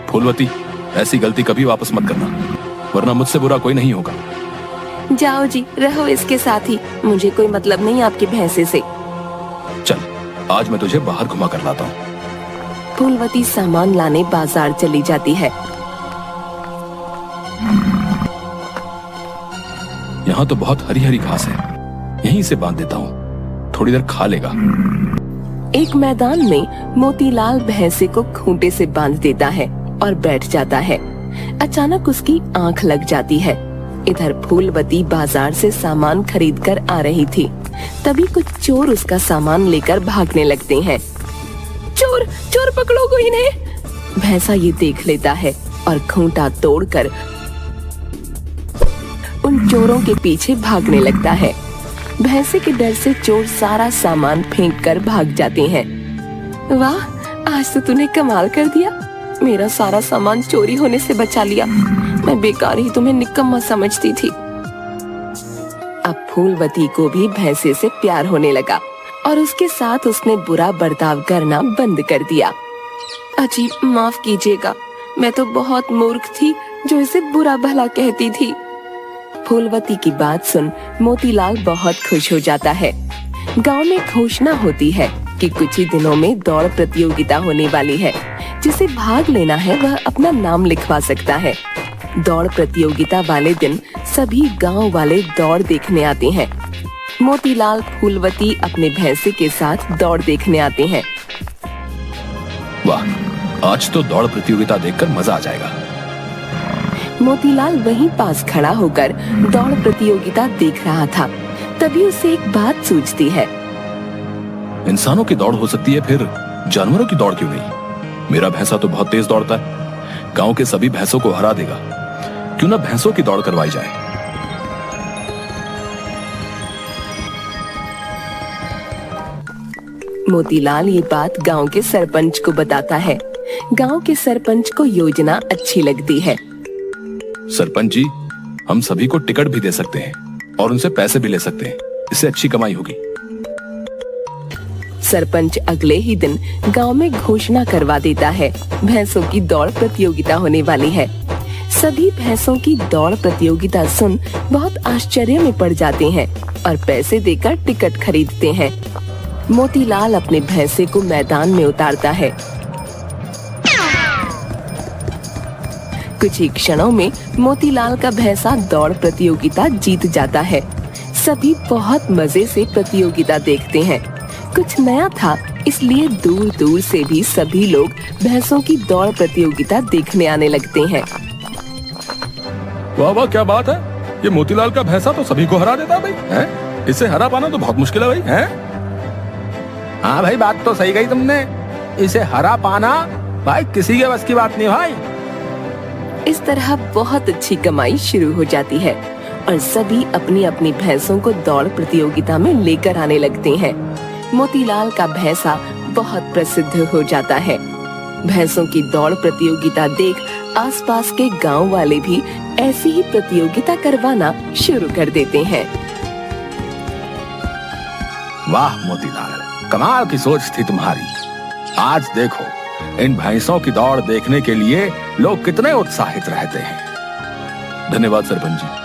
फूलवती, ऐसी गलती कभी वापस मत करना, वरना मुझसे बुरा कोई नहीं होगा। जाओ जी, रहो इसके साथ ही। मुझे कोई मतलब नहीं आपके भैंसे से। चल, आज मैं तुझे बाहर घुमा कर लाता हूँ। फूलवती सामान लाने बाजार चली जाती है। यहाँ तो बहुत हरी हरी घास है, यहीं से बांध देता हूँ, थोड़ी देर खा लेगा। एक मैदान में मोतीलाल भैंसे को खूंटे से बांध देता है और बैठ जाता है। अचानक उसकी आंख लग जाती है। इधर फूलवती बाजार से सामान खरीद कर आ रही थी, तभी कुछ चोर उसका सामान लेकर भागने लगते हैं। चोर चोर पकड़ो को इन्हें। भैंसा ये देख लेता है और खूंटा तोड़कर उन चोरों के पीछे भागने लगता है। भैंसे के डर से चोर सारा सामान फेंक कर भाग जाते हैं। वाह, आज तो तूने कमाल कर दिया। मेरा सारा सामान चोरी होने से बचा लिया। मैं बेकार ही तुम्हें निकम्मा समझती थी। अब फूलवती को भी भैंसे से प्यार होने लगा और उसके साथ उसने बुरा बर्ताव करना बंद कर दिया। अजी, माफ कीजिएगा, मैं तो बहुत मूर्ख थी जो इसे बुरा भला कहती थी। फूलवती की बात सुन मोतीलाल बहुत खुश हो जाता है। गांव में घोषणा होती है कि कुछ ही दिनों में दौड़ प्रतियोगिता होने वाली है। जिसे भाग लेना है वह अपना नाम लिखवा सकता है। दौड़ प्रतियोगिता वाले दिन सभी गांव वाले दौड़ देखने आते हैं। मोतीलाल फूलवती अपने भैंसे के साथ दौड़ देखने आते हैं। वाह, आज तो दौड़ प्रतियोगिता देखकर मजा आ जाएगा। मोतीलाल वहीं पास खड़ा होकर दौड़ प्रतियोगिता देख रहा था। तभी उसे एक बात सूझती है। इंसानों की दौड़ हो सकती है, फिर जानवरों की दौड़ क्यों नहीं? मेरा भैंसा तो बहुत तेज दौड़ता है, गांव के सभी भैंसों को हरा देगा। क्यों ना भैंसों की दौड़ करवाई जाए। मोतीलाल ये बात गांव के सरपंच को बताता है। गांव के सरपंच को योजना अच्छी लगती है। सरपंच जी, हम सभी को टिकट भी दे सकते हैं और उनसे पैसे भी ले सकते हैं, इससे अच्छी कमाई होगी। सरपंच अगले ही दिन गांव में घोषणा करवा देता है, भैंसों की दौड़ प्रतियोगिता होने वाली है। सभी भैंसों की दौड़ प्रतियोगिता सुन बहुत आश्चर्य में पड़ जाते हैं और पैसे देकर टिकट खरीदते हैं। मोतीलाल अपने भैंसे को मैदान में उतारता है। कुछ ही क्षणों में मोतीलाल का भैंसा दौड़ प्रतियोगिता जीत जाता है। सभी बहुत मजे से प्रतियोगिता देखते हैं। कुछ नया था, इसलिए दूर दूर से भी सभी लोग भैंसों की दौड़ प्रतियोगिता देखने आने लगते हैं। वाह वाह, क्या बात है। ये मोतीलाल का भैंसा तो सभी को हरा देता है भाई, हैं? इसे हरा पाना तो बहुत मुश्किल है भाई, हैं? हाँ भाई, बात तो सही कही तुमने। इसे हरा पाना भाई किसी के बस की बात नहीं भाई। इस तरह बहुत अच्छी कमाई शुरू हो जाती है और सभी अपनी अपनी भैंसों को दौड़ प्रतियोगिता में लेकर आने लगते हैं। मोतीलाल का भैंसा बहुत प्रसिद्ध हो जाता है। भैंसों की दौड़ प्रतियोगिता देख आसपास के गांव वाले भी ऐसी ही प्रतियोगिता करवाना शुरू कर देते हैं। वाह मोतीलाल, कमाल की सोच थी तुम्हारी। आज देखो, इन भैंसों की दौड़ देखने के लिए लोग कितने उत्साहित रहते हैं। धन्यवाद सरपंच जी।